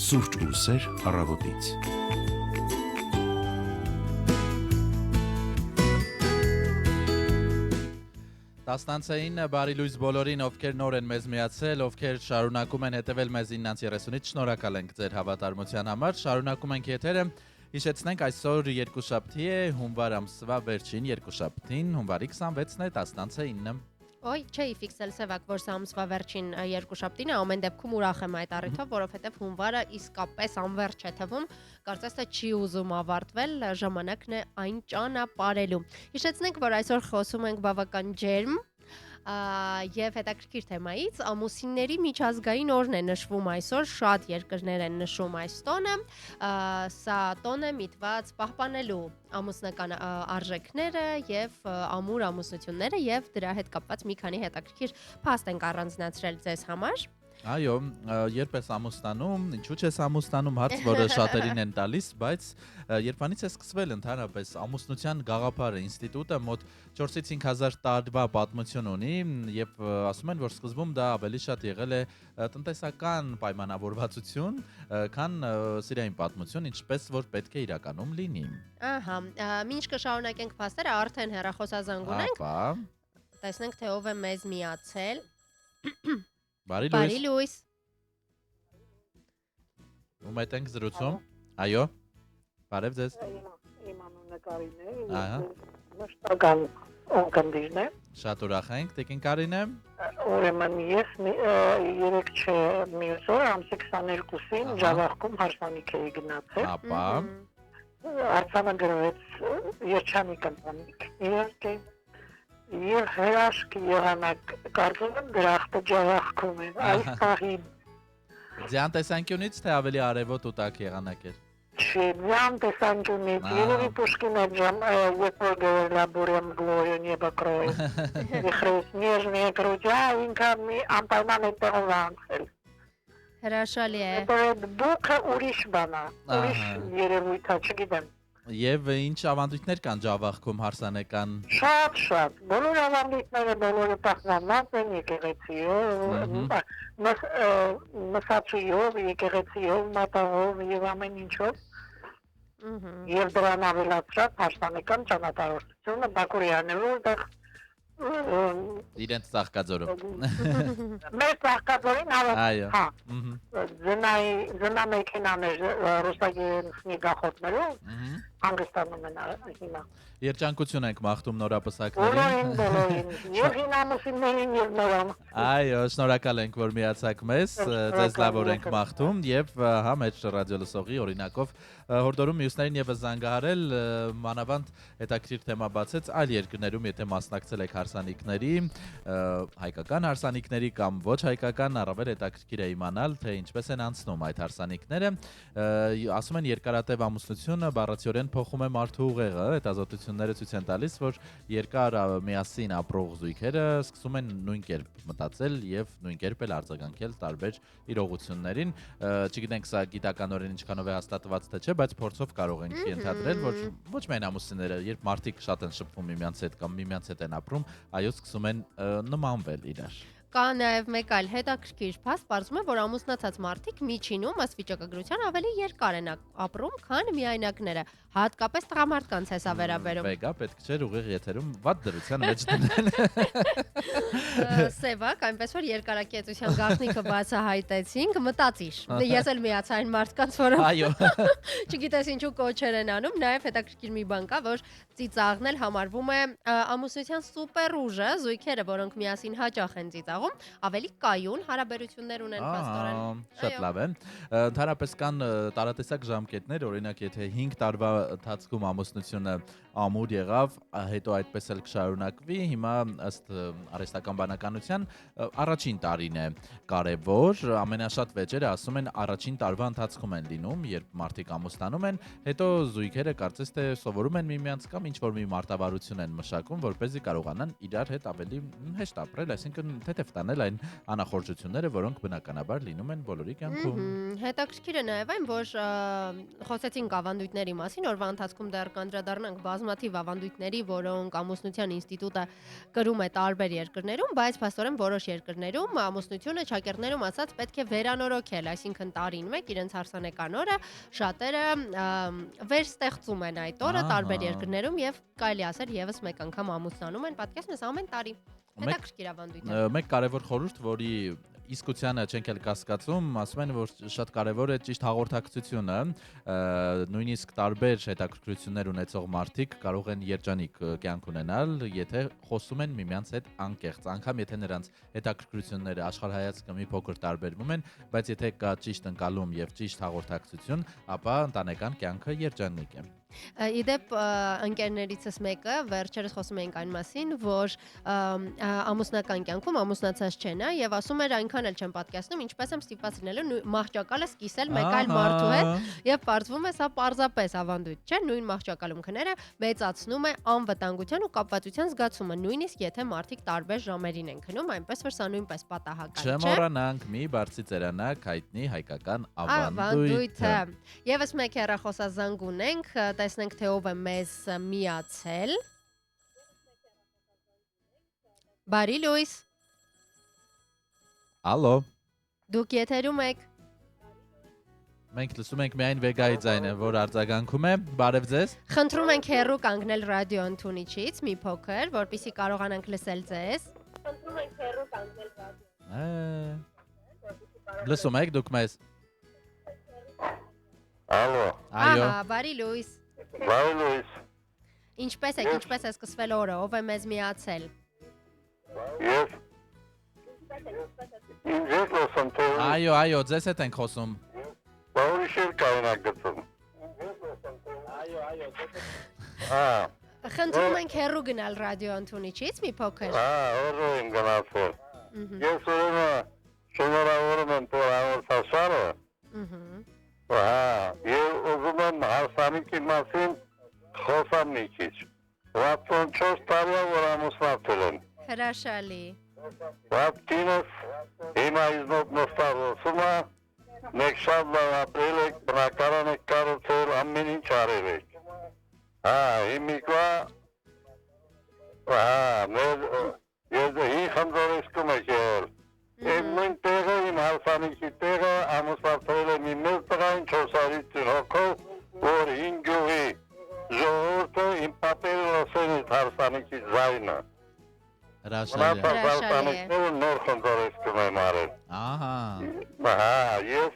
Սուրճ ու սեր առավոտից։ Տասնանցային բարի լույս բոլորին, ովքեր նոր են մեզ միացել, ովքեր շարունակում են հետևել մեզ 9:30-ից, շնորհակալ ենք ձեր հավատարմության համար։ Շարունակում ենք եթերը։ Հիշեցնենք, այսօր երկուշաբթի է, հունվար ամսվա վերջին երկուշաբթին, հունվարի 26-ն է, 10:09։ Ոյ, չէի ֆիքսել Սևակ, որ սա ամսվա վերջին երկուշաբթին է, ամեն դեպքում ուրախ եմ այդ առիթով, որովհետև հունվարը իսկապես անվերջ է թվում, կարծես թե չի ուզում ավարտվել, ժամանակն է այն ճանապարհելու։ Հիշեցնենք, որ այսօր խոսում ենք բավական ջերմ եւ հետաքրքիր թեմայից ամուսինների միջազգային օրն է նշվում այսօր, շատ երկրներ են նշում այս տոնը, սա տոն է միտված պահպանելու ամուսնական արժեքները եւ ամուր ամուսնությունները եւ դրա հետ կապված մի քանի հետաքրքիր փաստ ենք առանձնացրել ձեզ համար։ Այո, երբ ես ամուսնանում, ինչու՞ չես ամուսնանում, հարց, որը շատերին են տալիս, բայց երբանից է սկսվել ընդհանրապես ամուսնության գաղափարը, ինստիտուտը մոտ 4-ից 5000 տարվա պատմություն ունի եւ ասում են, որ սկզբում դա ավելի շատ եղել է տնտեսական պայմանավորվածություն, քան սիրային պատմություն, ինչպես որ պետք է իրականում լինի։ Ահա, մինչ կշարունակենք փաստերը, արդեն հեռախոսազանգ ունենք։ Ապա Տեսնենք թե ով է մեզ միացել։ Բարի Բարի լույս։ լույս։ Ում հետ ենք զրուցում։ Այո։ Բարև ձեզ։ Իմ անունը Կարին է, Ահա։ մշտական օգնդիրն է, Շատ ուրախ ենք, Տիկին Կարինե։ ուրեմն ես երեք չէ մյուս օր ամսի 22-ին Ահա։ Ջավախքում հարսանիք էի գնացել, Ապա, արձանը գրվեց երջանիկ ընտանիք, իհարկե, եւ հրաշք եղանակ կարծում եմ դրախտը Ջավախքում է, այս Ահա։ պահին ձյան տեսանկյունից թե ավելի արևոտ ու տաք եղանակ էր։ Չէ, ձյան տեսանկյունից, Ահա։ երևի Պուշկինը ջամ, երբ որ գրել բուրեմ գլորը նեբա կրոյ, իխրես նեժնի կրուջա, ինքը մի անպայման է տեղով անցել։ Հրաշալի է։ Հետո այդ բուքը ուրիշ բանա, ուրիշ Ահա։ երևույթ է, չգիտեմ։ Եվ ինչ ավանդույթներ կան Ջավախքում հարսանեկան։ Շատ, բոլոր ավանդույթները բոլորը պահպանված են եկեղեցիով, մսացույով, եկեղեցիով, մատաղով եւ ամեն ինչով։ Եվ դրան ավելացրած հարսանեկան ճանապարհորդությունը Բաքուրյանով, որտեղ Իրենց ծաղկաձորով։ մեր ծաղկաձորին Այո։ հա, Ահա։ զնամեքենաներ ռուսագեն սնիգախոտներով հանգստանում են հիմա։ Երջանկություն ենք մաղթում նորապսակներին։ Բոլորին, եւ հինամուսիններին եւ նորամ։ Այո, շնորհակալ ենք, որ միացաք մեզ, ձեզ լավ օր ենք մաղթում եւ հա մեր ռադիո լսողի օրինակով հորդորում մյուսներին եւս զանգահարել, մանավանդ հետաքրիր թեմա բացեց այլ երկրներում, եթե մասնակցել եք հարսանիքների, հայկական հարսանիքների կամ ոչ հայկական, առավել հետաքրքիր է իմանալ, թե ինչպես են անցնում այդ հարսանիքները։ Ասում են երկարատև ամուսնությունը բառացիորեն փոխում է մարդու ուղեղը, հետազոտությունները ցույց են տալիս, որ երկար միասին ապրող զույգերը սկսում են նույն կերպ մտածել եւ նույն կերպ էլ արձագանքել տարբեր իրողություններին։ Չգիտենք սա գիտականորեն ինչքանով է հաստատված թե չէ, բայց փորձով կարող ենք ենթադրել, որ ոչ միայն ամուսինները, երբ մարդիկ շատ են շփվում միմյանց հետ կամ միմյանց հետ են ապրում, այո, սկսում են նմանվել իրար։ Կա նաև մեկ այլ հետաքրքիր փաստ, պարզվում է, որ ամուսնացած մարդիկ միջինում ըստ վիճակագրության ավելի երկար են ապրում, քան միայնակները, հատկապես տղամարդկանց է սա վերաբերում։ Վեգա պետք չէր ուղիղ եթերում վատ դրության մեջ դնել։ Սևակ, այնպես որ երկարակեցության գաղտնիքը բացահայտեցինք, մտածիր։ Ես էլ միացա այն մարդկանց, որոնք Այո։ չգիտես ինչու կոչեր են անում, նաև հետաքրքիր մի բան կա, որ ծիծաղն էլ համարվում է ամուսնության սուպեր ուժը, զույգերը, որոնք միասին հաճախ են ծիծաղում, ավելի կայուն հարաբերություններ ունեն փաստորեն։ Շատ լավ է։ Ընդհանրապես կան տարատեսակ ժամկետներ, օրինակ եթե 5 տարվա ընթացքում ամուսնությունը ամուր եղավ, հետո այդպես էլ կշարունակվի, հիմա ըստ արհեստական բանականության առաջին տարին է կարևոր, ամենաշատ վեճերը ասում են առաջին տարվա ընթացքում են լինում, երբ մարդիկ ամուսնանում են, հետո զույգերը կարծես թե սովորում են միմյանց կամ ինչ-որ մի մարտավարություն են մշակում, որպեսզի կարողանան իրար հետ ավելի հեշտ ապրել, այսինքն թեթև տանել այն անախորժությունները, որոնք բնականաբար լինում են բոլորի կյանքում։ Հետաքրքիր է նաև այն, որ խոսեցինք ավանդույթների մասին, օրվա ընթացքում դեռ կանդրադառնանք բազմաթիվ ավանդույթների, որոնք ամուսնության ինստիտուտը կրում է տարբեր երկրներում, բայց փաստորեն որոշ երկրներում ամուսնությունը ճակերտներում ասած պետք է վերանորոգել, այսինքն տարին մեկ իրենց հարսանեկան օրը շատերը վերստեղծում են այդ օրը տարբեր երկրներում եւ կարելի ասել եւս մեկ անգամ ամուսնանում են, պատկերացնես ամեն տարի։ Հետաքրքիր ավանդույթ է։ Մեկ կարևոր խորհուրդ, որի իսկությանը չենք էլ կասկածում, ասում են, որ շատ կարևոր է ճիշտ հաղորդակցությունը, նույնիսկ տարբեր հետաքրքրություններ ունեցող մարդիկ կարող են երջանիկ կյանք ունենալ, եթե խոսում են միմյանց հետ անկեղծ, անգամ եթե նրանց հետաքրքրությունները աշխարհայացքը մի փոքր տարբերվում են, բայց եթե կա ճիշտ ընկալում եւ ճիշտ հաղորդակցություն, ապա ընտանեկան կյանքը երջանիկ է։ Իդեպ ընկերներիցս մեկը վերջերս խոսում էինք այն մասին, որ ամուսնական կյանքում ամուսնացած չեն, եւ ասում էր այնքան էլ չեմ պատկերացնում, ինչպես եմ ստիպված լինելու մահճակալս կիսել մեկ այլ մարդու հետ, եւ պարզվում է սա պարզապես ավանդույթ չէ, նույն մահճակալում քները մեծացնում է անվտանգության ու կապվածության զգացումը, նույնիսկ եթե մարդիկ տարբեր ժամերին են քնում, այնպես որ սա նույնպես պատահական չէ։ Չմոռանանք մի բարձի ծերանակ հայտնի հայկական ավանդույթը։ Եվս մեկ հեռախոսազանգ ունենք, տեսնենք թե ով է մեզ միացել։ Բարի լույս։ Ալո։ Դուք եթերում եք։ Մենք լսում ենք միայն Վեգայի ձայնը, որ արձագանքում է։ Բարև ձեզ։ Խնդրում ենք հեռու կանգնել ռադիո ընդունիչից մի փոքր, որպեսզի կարողանանք լսել ձեզ։ Լսում եք դուք մեզ։ Ալո, Այո։ Ահա, բարի լույս։ բարի լույս, Ինչպես է սկսվել օրը, ով է մեզ միացել։ ես ինձ հետ լսում թե Այո, ձեզ հետ ենք խոսում։ բարի շեր կայնակ գծում։ Խնդրում ենք հեռու գնալ ռադիո ընդունիչից մի փոքր։ Օրո եմ գնացել։ Ես ուրեմն շնորհավորում եմ տորանոց հասարը։ Եվ ուզում եմ հարսանիքի մասին խոսամ մի քիչ։ 64 տարի է, որ ամուսնացել եմ։ Հրաշալի։ Վատկինս հիմա իզնոտ նստավորսում է, մեկ շատ լավ ապրել եք, բնակարան եք կառուցել, ամեն ինչ արել եք։ Հիմիկվա, ես հին խնդորեսկում եք եղել։ Եմ նույն տեղը, իմ հարսանիքի տեղը, ամուսնացել եմ իմ մեծ տղային 450 հոգով, որ հին գյուղի ժողովուրդը իմ պապերը լսել իմ հարսանիքի ձայնը։ Հրաշալի։ Հարսանիքները նոր խնդորեսկում եմ արել։ Ես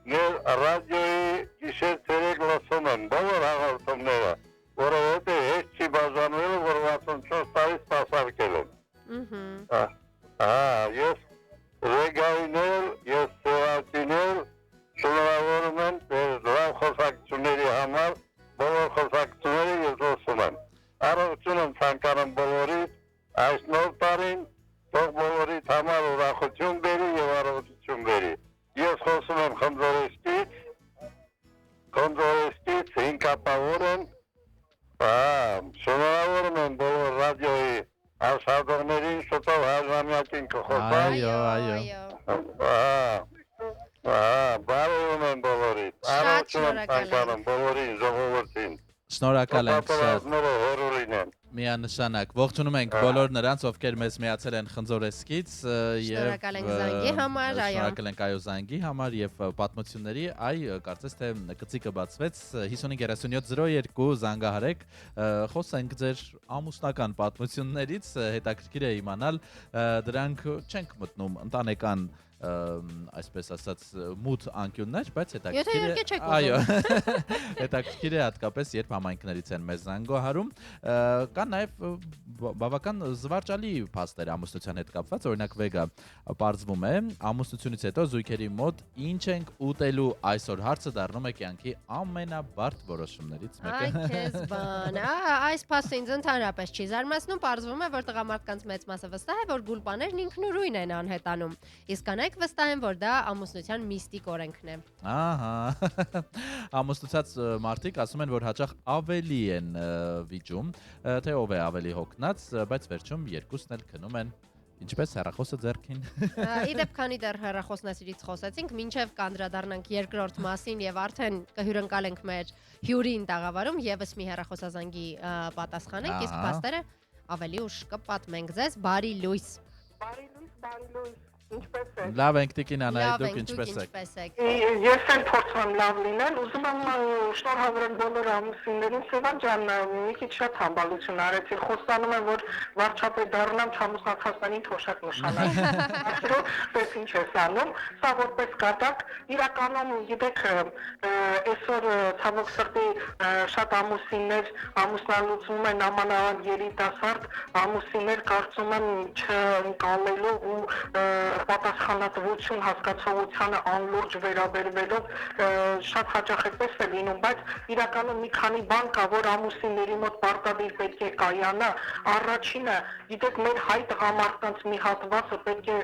մեր ռադիոյի գիշեր ցերեկ լսում եմ բոլոր հաղորդումները, որովհետև հետ չի բաժանվել, որ 64 տարի սպասարկել եմ։ Ես Ռեգայինել, ես Սևակինել, շնորհավորում եմ լավ խոսակցությունների համար, բոլոր խոսակցությունները ես լսում եմ։ Առողջություն եմ ցանկանում բոլորիդ, այս նոր տարին թող բոլորիդ համար ուրախություն բերի եւ առողջություն բերի։ Ես խոսում եմ Խնդորեսկից հինկապավոր եմ, շնորհավորում եմ բոլոր ռադիոյի աշխատողներին, շուտով հաջողամյակին կխոսամ։ Բարևում եմ բոլորիդ, առողջություն եմ ցանկանում բոլորին, ժողովրդին։ Շնորհակալ ենք շատ։ Պատասխանները հեռու լինեն։ Միանշանակ ողջունում ենք բոլոր նրանց, ովքեր մեզ միացել են Խնձորեսկից Շնորհակալ ենք զանգի համար, այո։ Շնորհակալ ենք զանգի համար եւ պատմությունների, կարծես թե գծիկը բացվեց 553702 զանգահարեք, խոսենք ձեր ամուսնական պատմություններից, հետաքրքիր է իմանալ, դրանք չենք մտնում ընտանեկան այսպես ասած մութ անկյուններ, բայց հետաքրքիր է հատկապես երբ համայնքներից են մեզ զանգահարում, կան նաև բավական զվարճալի փաստեր ամուսնության հետ կապված, օրինակ Վեգա պարզվում է ամուսնությունից հետո զույգերի մոտ ինչ ենք ուտելու այսօր հարցը դառնում է կյանքի ամենաբարդ որոշումներից մեկը։ Այ քեզ բան, այս փաստը ինձ ընդհանրապես չի զարմացնում, պարզվում է, որ տղամարդկանց մեծ մասը վստահ է, որ գուլպաներն ինքնուրույն են անհետանում, իսկ կանայք վստահ են, որ դա ամուսնության միստիկ օրենքն է։ Ամուսնացած մարդիկ ասում են, որ հաճախ ավելի են վիճում, թե ով է ավելի հոգնած, բայց վերջում երկուսն էլ քնում են ինչպես հեռախոսը ձեռքին։ Իդեպ քանի դեռ հեռախոսնասիրից խոսեցինք, մինչև կանդրադառնանք երկրորդ մասին եւ արդեն կհյուրընկալենք մեր հյուրին տաղավարում եւս մի հեռախոսազանգի պատասխանենք, իսկ փաստերը ավելի ուշ կպատմենք ձեզ։ Բարի լույս։ Բարի լույս, ինչպես եք։ Լավ ենք Տիկին Անահիտ, դուք ինչպես եք։ Ես էլ փորձում եմ լավ լինել, ուզում եմ շնորհավորել բոլոր ամուսիններին, Սևան ջան, մի քիչ շատ համբալություն արեցի, խոստանում եմ, որ վարչապետ դառնամ չամուսնացածներին թոշակ նշանակ։ Այսօր պես ինչ ես անում, սա որպես կատակ, իրականում գիտեք, այսօր ցավոք սրտի շատ ամուսիններ ամուսնալուծվում են ամանավանդ երիտասարդ, ամուսիններ կարծում եմ չընկալելով ու պատասխանատվություն հասկացողությանը անլուրջ վերաբերվելով շատ հաճախ այդպես է լինում, բայց իրականում մի քանի բան կա, որ ամուսինների մոտ պարտադիր պետք է կայանա։ Առաջինը, գիտեք, մեր հայ տղամարդկանց մի հատվածը պետք է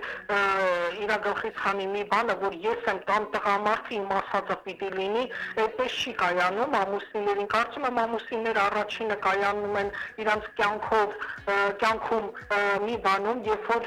իր գլխից հանի մի բանը, որ ես եմ տան տղամարդը, իմ ասածը պիտի լինի, այդպես չի կայանում ամուսիններին։ Կարծում եմ ամուսինները առաջինը կայանում են իրանց կյանքում մի բանում, երբ որ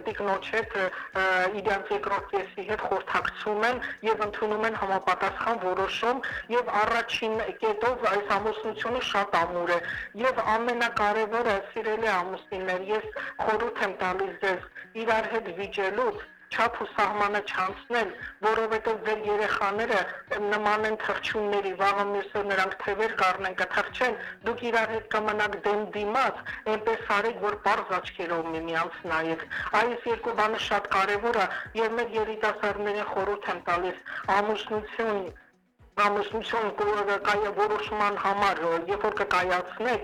տիկնոջ հետ իրենց երկրորդ կեսի հետ խորհրդակցում են եւ ընդունում են համապատասխան որոշում եւ առաջին կետով այս ամուսնությունը շատ ամուր է եւ ամենակարևորը սիրելի ամուսիններ, ես խորհուրդ եմ տալիս ձեզ իրար հետ վիճելուց չափ ու սահմանը չանցնել, որովհետև ձեր երեխաները նման են թռչունների, վաղը մյուսը նրանք թևեր կառնեն, կթռչեն, դուք իրար հետ կմնաք դեմ դիմաց, այնպես արեք, որ պարզ աչքերով միմյանց նայեք։ Այս երկու բանը շատ կարևոր է եւ մեր երիտասարդներին խորհուրդ եմ տալիս ամուսնություն կայավորոշման համար, երբ որ կկայացնեք,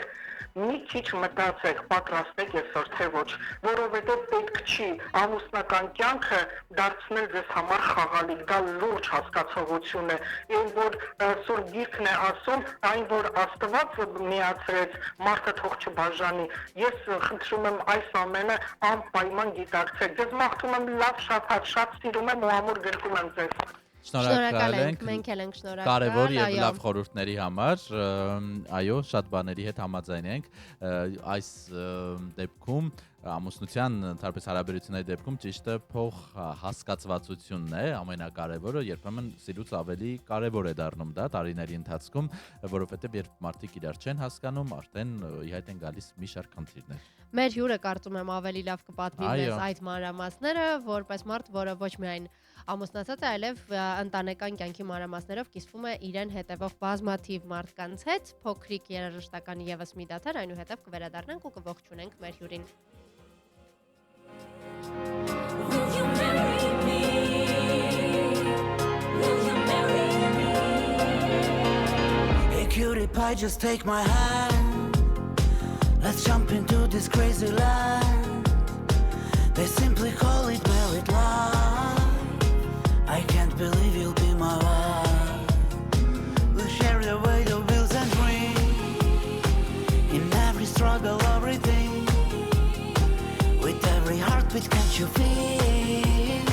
մի քիչ մտածեք, պատրաստեք այսօր թե ոչ, որովհետև պետք չի ամուսնական կյանքը դարձնել ձեզ համար խաղալիք, դա լուրջ հասկացողություն է, այն որ Սուրբ Գիրքն է ասում, այն որ Աստված միացրեց, մարդը թող չբաժանի։ Ես խնդրում եմ այս ամենը անպայման գիտակցեք։ Ձեզ մաղթում եմ լավ շաբաթ, շատ սիրում եմ ու ամուր գրկում եմ ձեզ։ Շնորհակալ ենք, մենք էլ ենք շնորհակալ։ Կարևոր եւ լավ խորհուրդների համար, այո, շատ բաների հետ համաձայն ենք։ Այս դեպքում ամուսնության ընդհանրապես հարաբերությունների դեպքում ճիշտը փող հասկացվածությունն է ամենակարևորը, երբեմն սիրուց ավելի կարևոր է դառնում դա տարիների ընթացքում, որովհետեւ երբ մարդիկ իրար չեն հասկանում, արդեն ի հայտ են գալիս մի շարք խնդիրներ։ Մեր հյուրը կարծում եմ ավելի լավ կպատվի մեզ այդ մանրամասները, որպես մարդ, որը ոչ միայն ամուսնացած է, այլև ընտանեկան կյանքի մանրամասներով կիսվում է իրեն հետևող բազմաթիվ մարդկանց հետ։ Փոքրիկ երաժշտական եւս մի դաթար, այնուհետև կվերադառնանք ու կողջունենք մեր հյուրին։ Will you marry me? Will you marry me? Hey cutie pie, just take my hand. Let's jump into this crazy land. They simply call it married life. I can't believe you'll be my wife. We'll share the way the wheels and dreams. In every struggle, everything. With every heartbeat, can't you feel?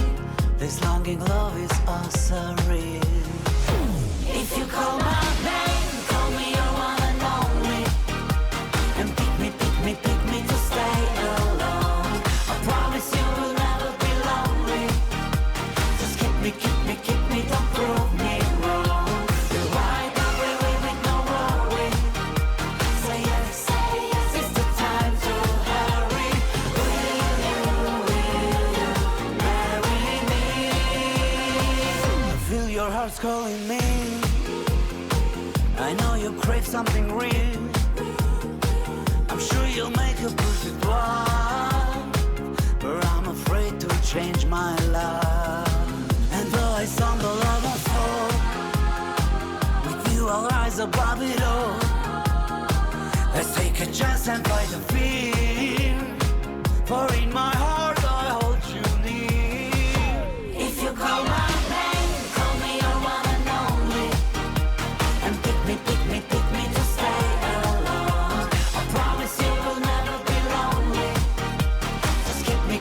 This longing love is also real. If you call my name, call me your one and only. And pick me to stay alone. I promise you will never be lonely. Just keep me, don't prove me wrong. You're right, I'm really with no worry. Say yes, it's the time to hurry. Will you marry me? I feel your heart's calling me. I know you crave something real. I'm sure you'll make a perfect one, but I'm afraid to change my life. And though I stumble, I won't fall. With you I'll rise above it all. Let's take a chance and fight the fear. For in my heart I hold you near. If you call my name, call me your one and only. And pick me to stay alone. I promise you will never be lonely. Just keep me,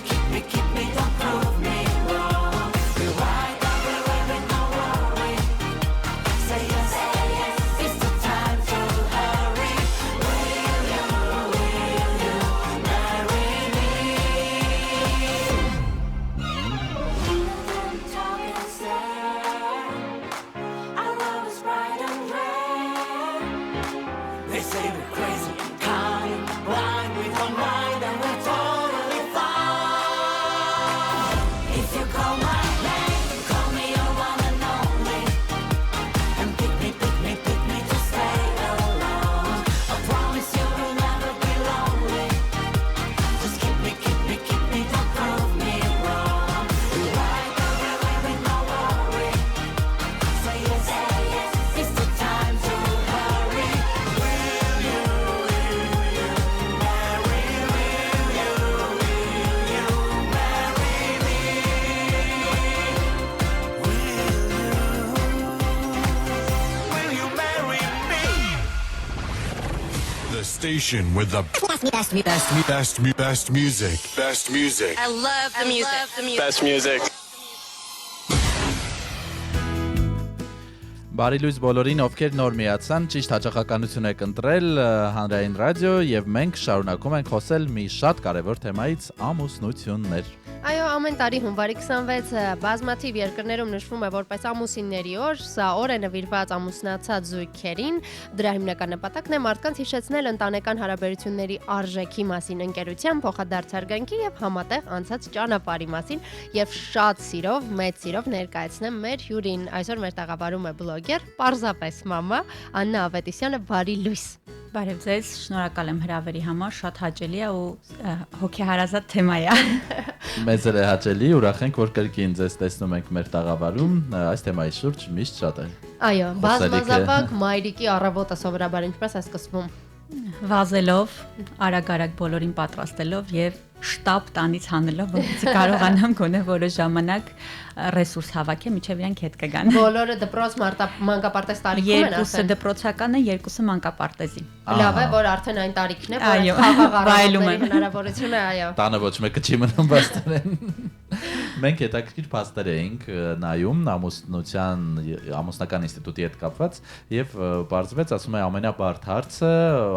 don't prove me wrong. You're right, I'll be with no worry. Say yes, it's the time to hurry. Will you marry me? Talk and say our love is bright and red. They say we're crazy, kind, blind, we don't mind, and we're totally fine. If you call my name, call me your one and only. And pick me to stay alone. I promise you will never be lonely. Just keep me, don't prove me wrong. You're right, I'll be with no worry. Say yes, it's the time to hurry. Will you marry me? Will you marry me? The station with the best music. Best music. I love the music. Best music. Բարի լույս բոլորին, ովքեր նոր միացան, ճիշտ հաճախականություն եք ընտրել Հանրային ռադիո եւ մենք շարունակում ենք խոսել մի շատ կարևոր թեմայից՝ ամուսնություններ։ Այո, ամեն տարի հունվարի 26-ը բազմաթիվ երկրներում նշվում է որպես ամուսինների օր, սա օր է նվիրված ամուսնացած զույգերին, դրա հիմնական նպատակն է մարդկանց հիշեցնել ընտանեկան հարաբերությունների արժեքի մասին, ընկերության, փոխադարձարգանքի եւ համատեղ անցած ճանապարհի մասին եւ շատ սիրով, մեծ սիրով ներկայացնեմ մեր հյուրին։ Այսօր մեր տաղավարում է բլոգեր, պարզապես մամա Աննա Ավետիսյանը, բարի լույս։ Բարև ձեզ, շնորհակալ եմ հրավերի համար, շատ հաճելի է ու հոգեհարազատ թեմա է։ Մեծ է հաճելի, ուրախ ենք, որ կրկին ձեզ տեսնում ենք մեր տաղավարում, այս թեմայի շուրջ միշտ շատ է։ Այո, բազմազավակ մայրիկի առավոտը սովորաբար ինչպես է սկսվում։ Վազելով, արագ-արագ բոլորին պատրաստելով եւ շտապ տանից հանելով, որից կարողանամ գոնե որոշ ժամանակ ռեսուրս հավաքեմ, միջև իրանք հետ կգան։ Բոլորը դպրոց մանկապարտեզ տարիքում են Երկուսը դպրոցական է, երկուսը մանկապարտեզի։ Լավ է, որ արդեն այն տարիքն է, որ Այո, խաղաղ վայելում առավոտների եմ։ հնարավորությունը, այո։ Տանը ոչ մեկը չի մնում բաստերեն։ Մենք հետաքրքիր փաստեր էինք նայում ամուսնական ինստիտուտի հետ կապված եւ բարձվեց, ասում է ամենաբարդ հարցը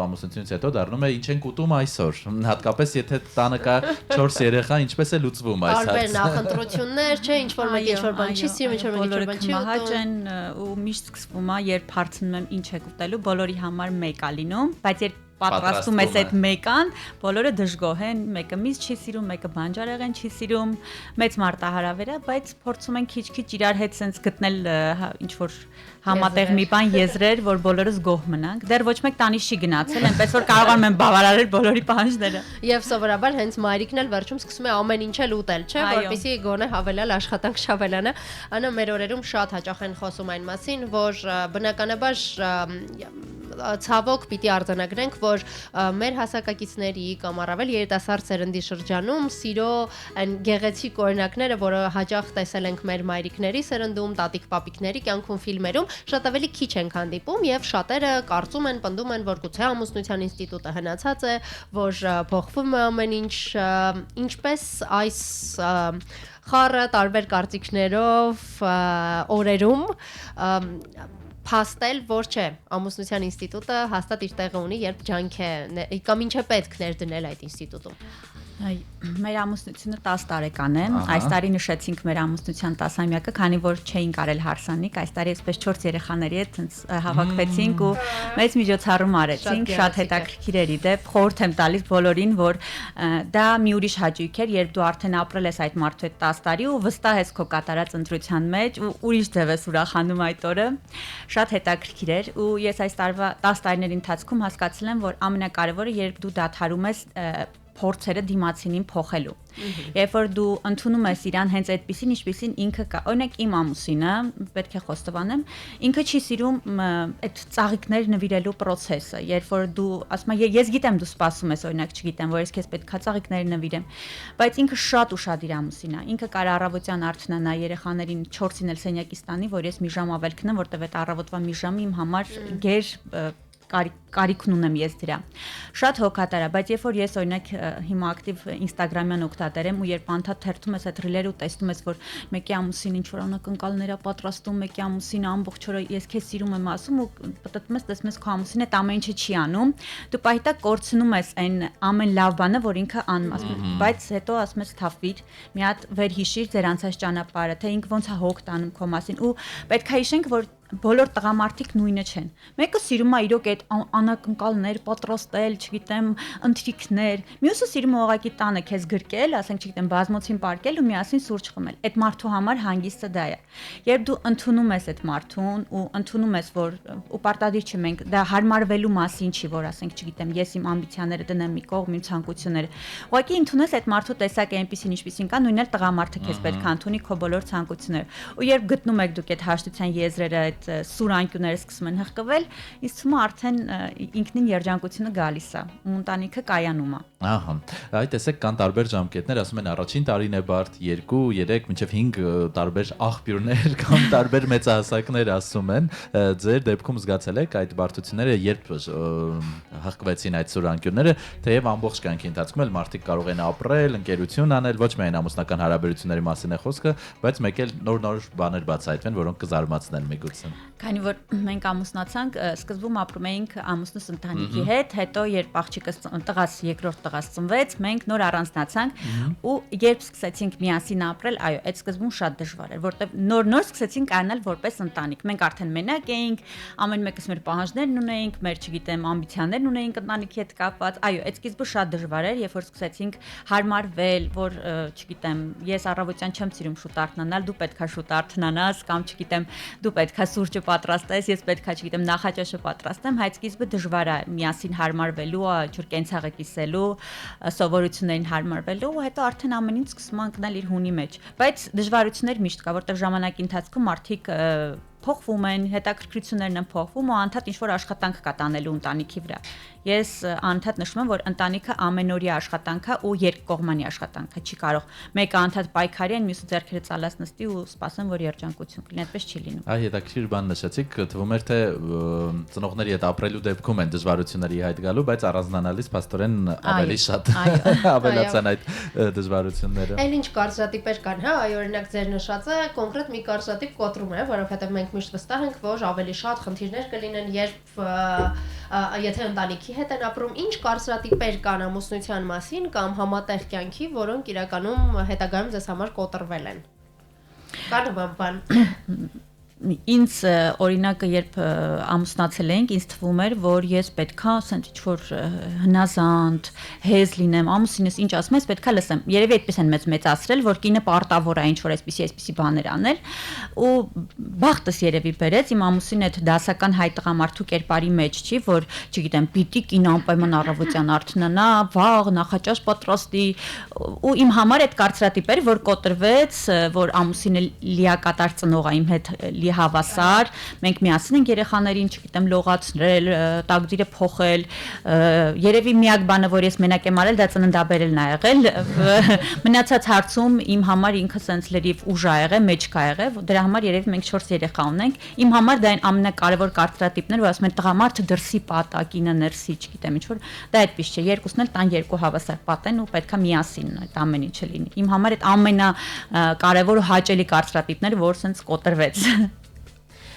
ամուսնությունից հետո դառնում է ինչ ենք ուտում այսօր։ Հատկապես եթե տանը կա 4 երեխա, ինչպես է լուծվում այս հարցը։ Տարբեր նախընտրություններ, չէ, ինչ որ մեկը ինչ որ բան չի սիրում, ինչ որ մեկը ինչ որ բան չի մահաճ ուտում։ են ու միշտ սկսվում է, երբ հարցնում եմ ինչ եք ուտելու, բոլորի համար մեկ է լինում, բայց երբ պատրաստում ես այդ մեկան, բոլորը դժգոհ են, մեկը միս չի սիրում, մեկը բանջարեղեն չի սիրում, մեծ մարտահրավեր է, բայց փորձում են քիչ-քիչ իրար հետ sense գտնել ինչ որ համատեղ մի բան եզրեր, որ բոլորս գոհ մնանք։ Դեռ ոչ մեկ տանիք չի գնացել, այնպես որ կարողանում են բավարարել բոլորի պահանջները։ Եվ սովորաբար հենց մայրիկն էլ վերջում սկսում է ամեն ինչ էլ ուտել, չէ, որպեսզի գոնե հավելյալ աշխատանք շավելանա։ Անա մեր օրերում շատ հաճախ են խոսում այն մասին, որ բնականաբար ցավոք պիտի արձանագրենք, որ մեր հասակակիցների կամ առավել երիտասարդ սերնդի շրջանում սիրո այն գեղեցիկ օրինակները, որը հաճախ տեսել ենք մեր մայրիկների սերնդում, տատիկ-պապիկների կյանքում, ֆիլմերում, շատ ավելի քիչ են հանդիպում եւ շատերը կարծում են, պնդում են, որ գուցե ամուսնության ինստիտուտը հնացած է, որ փոխվում է ամեն ինչ, ինչպես այս խառը տարբեր կարծիքներով օրերում փաստել, որ չէ, ամուսնության ինստիտուտը հաստատ իր տեղը ունի, երբ ջանք է կամ ինչ է պետք ներդնել այդ ինստիտուտում։ Մեր ամուսնությունը 10 տարեկան է, այս տարի նշեցինք մեր ամուսնության 10-ամյակը, քանի որ չէինք արել հարսանիք, այս տարի այսպես 4 երեխաների հետ հավաքվեցինք ու մեծ միջոցառում արեցինք, շատ հետաքրքիր էր իդեպ, խորհուրդ եմ տալիս բոլորին, որ դա մի ուրիշ հաճույք էր, երբ դու արդեն ապրել ես այդ մարդու հետ 10 տարի ու վստահ ես քո կատարած ընտրության մեջ ու ուրիշ ձև ես ուրախանում այդ օրը, շատ հետաքրքիր էր ու ես այս տարվա 10 տարիների ընթացքում հասկացել եմ, որ ամենակարևորը երբ դու դադարում ես փորձերը դիմացինին փոխելու։ Երբ որ դու ընդունում ես իրան հենց այդպեսին, ինչպեսին ինքը կա։ Օրինակ իմ ամուսինը, պետք է խոստովանեմ, ինքը չի սիրում այդ ծաղիկներ նվիրելու process-ը։ Երբ որ դու ասում ես, ես գիտեմ դու սպասում ես, օրինակ, չգիտեմ, որ ես քեզ պետքա ծաղիկներ նվիրեմ, բայց ինքը շատ իր ամուսին է։ Ինքը կարա առավոտյան արթնանա երեխաներին 4-ին էլ սենյակից տանի, որ ես մի ժամ ավել քնեմ, որտեվ այդ առավոտվա մի ժամը իմ համար գեր կարիքն ունեմ ես դրա։ Շատ հոգատար է, բայց երբ որ ես օրինակ հիմա ակտիվ Instagram-յան օգտատեր եմ ու երբ անդադ թերթում ես այդ ռիլերը ու տեսնում ես, որ մեկի ամուսին ինչ որ անակնկալներ է պատրաստում, մեկի ամուսին ամբողջ օրը ես քեզ սիրում եմ ասում ու պատտում ես, տեսնում ես քո ամուսինը այդ ամեն ինչը չի անում, դու պահիտակ կորցնում ես այն ամեն լավ բանը, որ ինքը անում, ասում, բայց հետո ասում ես թափվիր, մի հատ վերհիշիր ձեր անցած ճանապարհը, թե ինքը ոնց է հոգ տանում քո մասին ու պետք է հիշենք, որ բոլոր տղամարդիկ նույնը չեն։ Մեկը սիրում է իրոք այդ անակնկալներ պատրաստել, չգիտեմ, ընթրիքներ։ Մյուսը սիրում է ուղղակի տանը քեզ գրկել, ասենք, չգիտեմ, բազմոցին պարկել ու միասին սուրճ խմել։ Այդ մարդու համար հանգիստը դա է։ Երբ դու ընդունում ես այդ մարդուն ու ընդունում ես, որ ու պարտադիր չի մենք դա հարմարվելու մասին չի, որ ասենք, չգիտեմ, ես իմ ամբիցիաները դնեմ մի կողմ, իմ ցանկությունները։ Ուղղակի ընդունես այդ մարդու տեսակը այնպեսին, ինչպեսին կա, նույնն էլ տղամարդը քեզ պետք է ընդունի քո բոլոր ցանկությունները։ Ու երբ գտնում եք դուք այդ հաշտության եզրերը սուր անկյունները սկսում են հղկվել, իսկ թվում է արդեն ինքնին երջանկությունը գալիս է, ու ընտանիքը կայանում է։ Ահա, այ տեսեք կան տարբեր ժամկետներ, ասում են առաջին տարին է բարդ, 2, 3, մինչև 5 տարբեր աղբյուրներ կամ տարբեր մեծահասակներ ասում են, ձեր դեպքում զգացել եք այդ բարդությունները երբ հղկվեցին այդ սուր անկյունները, թեև ամբողջ կյանքի ընթացքում էլ մարդիկ կարող են ապրել, ընկերություն անել, ոչ միայն ամուսնական հարաբերությունների մասին է խոսքը, բայց մեկ էլ նոր բաներ բացահայտվեն, որոնք կզարմացնեն միգուցե։ Քանի որ մենք ամուսնացանք, սկզբում ապրում էինք ամուսնուս ընտանիքի հետ, հետո երբ աղջիկս տղաս երկրորդ տղաս ծնվեց, մենք նոր առանձնացանք ու երբ սկսեցինք միասին ապրել, այո, այդ սկզբում շատ դժվար էր, որտեղ նոր սկսեցինք անել որպես ընտանիք։ Մենք արդեն մենակ էինք, ամեն մեկս մեր պահանջներն ունեինք, մեր, չգիտեմ, ամբիցիաներն ունեինք ընտանիքի հետ կապված։ Այո, այդ սկիզբը շատ դժվար էր, երբ որ սկսեցինք հարմարվել, որ, չգիտեմ, ես առավոտյան չեմ սիրում շուտ արթնանալ, դու պետքա շուտ արթնանաս կամ չգիտեմ, դու պետքա սուրճը պատրաստես, ես պետքա, չգիտեմ, նախաճաշը պատրաստեմ, հայ սկիզբը դժվար է միասին հարմարվելու, ջուր կենցաղը կիսելու, սովորություններին հարմարվելու, հետո արդեն ամեն ինչ սկսում ընկնել իր հունի մեջ։ Բայց դժվարություններ միշտ կա, որտեղ ժամանակի ընթացքում մարդիկ փոխվում են, հետաքրքրություններն են փոխվում ու անդադ ինչ-որ աշխատանք կա տանելու ընտանիքի վրա։ Ես անդադ նշում եմ, որ ընտանիքը ամենօրյա աշխատանք է ու երկկողմանի աշխատանք է, չի կարող մեկը անդադ պայքարի են, մյուսը ձեռքերը ծալած նստի ու սպասեն, որ երջանկություն կլինի, այդպես չի լինում։ Այ հետաքրքիր բան նշեցիք, թվում էր թե ծնողների հետ ապրելու դեպքում են դժվարությունների հայտ գալու, բայց առանձնանալիս փաստորեն ավելի շատ ավելացան այդ դժվարությունները։ Այլ ինչ կարծրատիպեր կան, հա, այ օրինակ ձեր նշածը կոնկրետ մի կարծրատիպ կոտրում է, որովհետև մենք միշտ վստահ ենք, որ ավելի շատ խնդիրներ կլինեն, երբ եթե ընտանիքի հետ են ապրում, ինչ կարծրատիպեր կան ամուսնության մասին կամ համատեղ կյանքի, որոնք իրականում հետագայում ձեզ համար կոտրվել են։ Կան բան։ Ինձ օրինակը երբ ամուսնացել էինք, ինձ թվում էր, որ ես պետքա ասենք ինչ-որ հնազանդ, հեզ լինեմ, ամուսինս ինչ ասում ես, պետքա լսեմ։ Երևի այդպես են մեծացրել, որ կինը պարտավոր է ինչ-որ այսպիսի բաներ անել, ու բախտս երևի բերեց իմ ամուսինը այդ դասական հայ տղամարդու կերպարի մեջ չի, որ, չգիտեմ, պիտի կին անպայման առավոտյան արթնանա, վաղ նախաճաշ պատրաստի, ու իմ համար այդ կարծրատիպեր, որ կոտրվեց, որ ամուսինը լիակատար ծնող է իմ հետ հավասար, մենք միասին ենք երեխաներին, չգիտեմ, լողացրել, տակդիրը փոխել, երևի միակ բանը, որ ես մենակ եմ արել, դա ծննդաբերելն ա եղել, մնացած հարցում իմ համար ինքը սենց լրիվ ուժ ա եղել, մեջք ա եղել, դրա համար երևի մենք 4 երեխա ունենք, իմ համար դա այն ամենակարևոր կարծրատիպն էր, որ ասում են տղամարդը դրսի պատա, կինը ներսի, չգիտեմ ինչ-որ, դա այդպես չէ, երկուսն էլ տան երկու հավասար պատեն ու պետքա միասին այդ ամեն ինչը լինի։ Իմ համար այդ ամենակարևոր ու հաճելի կարծրատիպն էր, որ սենց կոտրվեց։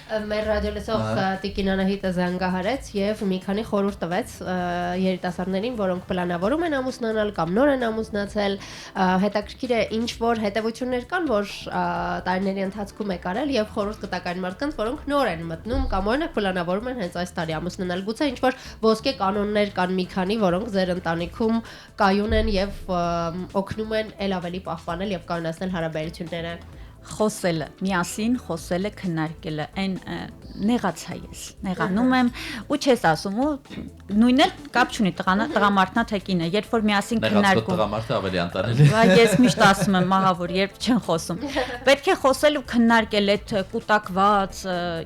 Մեր ռադիոլսող Տիկին Անահիտը զանգահարեց եւ մի քանի խորհուրդ տվեց երիտասարդներին, որոնք պլանավորում են ամուսնանալ կամ նոր են ամուսնացել, հետաքրքիր է ինչ որ հետևություններ կան, որ տարիների ընթացքում է կարել եւ խորհուրդ կտակ այն մարդկանց, որոնք նոր են մտնում կամ օրինակ պլանավորում են հենց այս տարի ամուսնանալ, գուցե ինչ որ ոսկե կանոններ կան մի քանի, որոնք ձեր ընտանիքում կայուն են եւ օգնում են ել ավելի պահպանել եւ կանոնացնել հարաբերությունները։ Խոսելը, միասին խոսելը, քննարկելը, այն նեղացա ես, նեղանում եմ ու չես ասում ու նույնն էլ կապ չունի տղամարդնա թե կինը, երբ որ միասին քննարկում։ Տղամարդը ավելի անտանելի։ Բայց ես միշտ ասում եմ, մահա որ երբ չեն խոսում։ Պետք է խոսել ու քննարկել այդ կուտակված,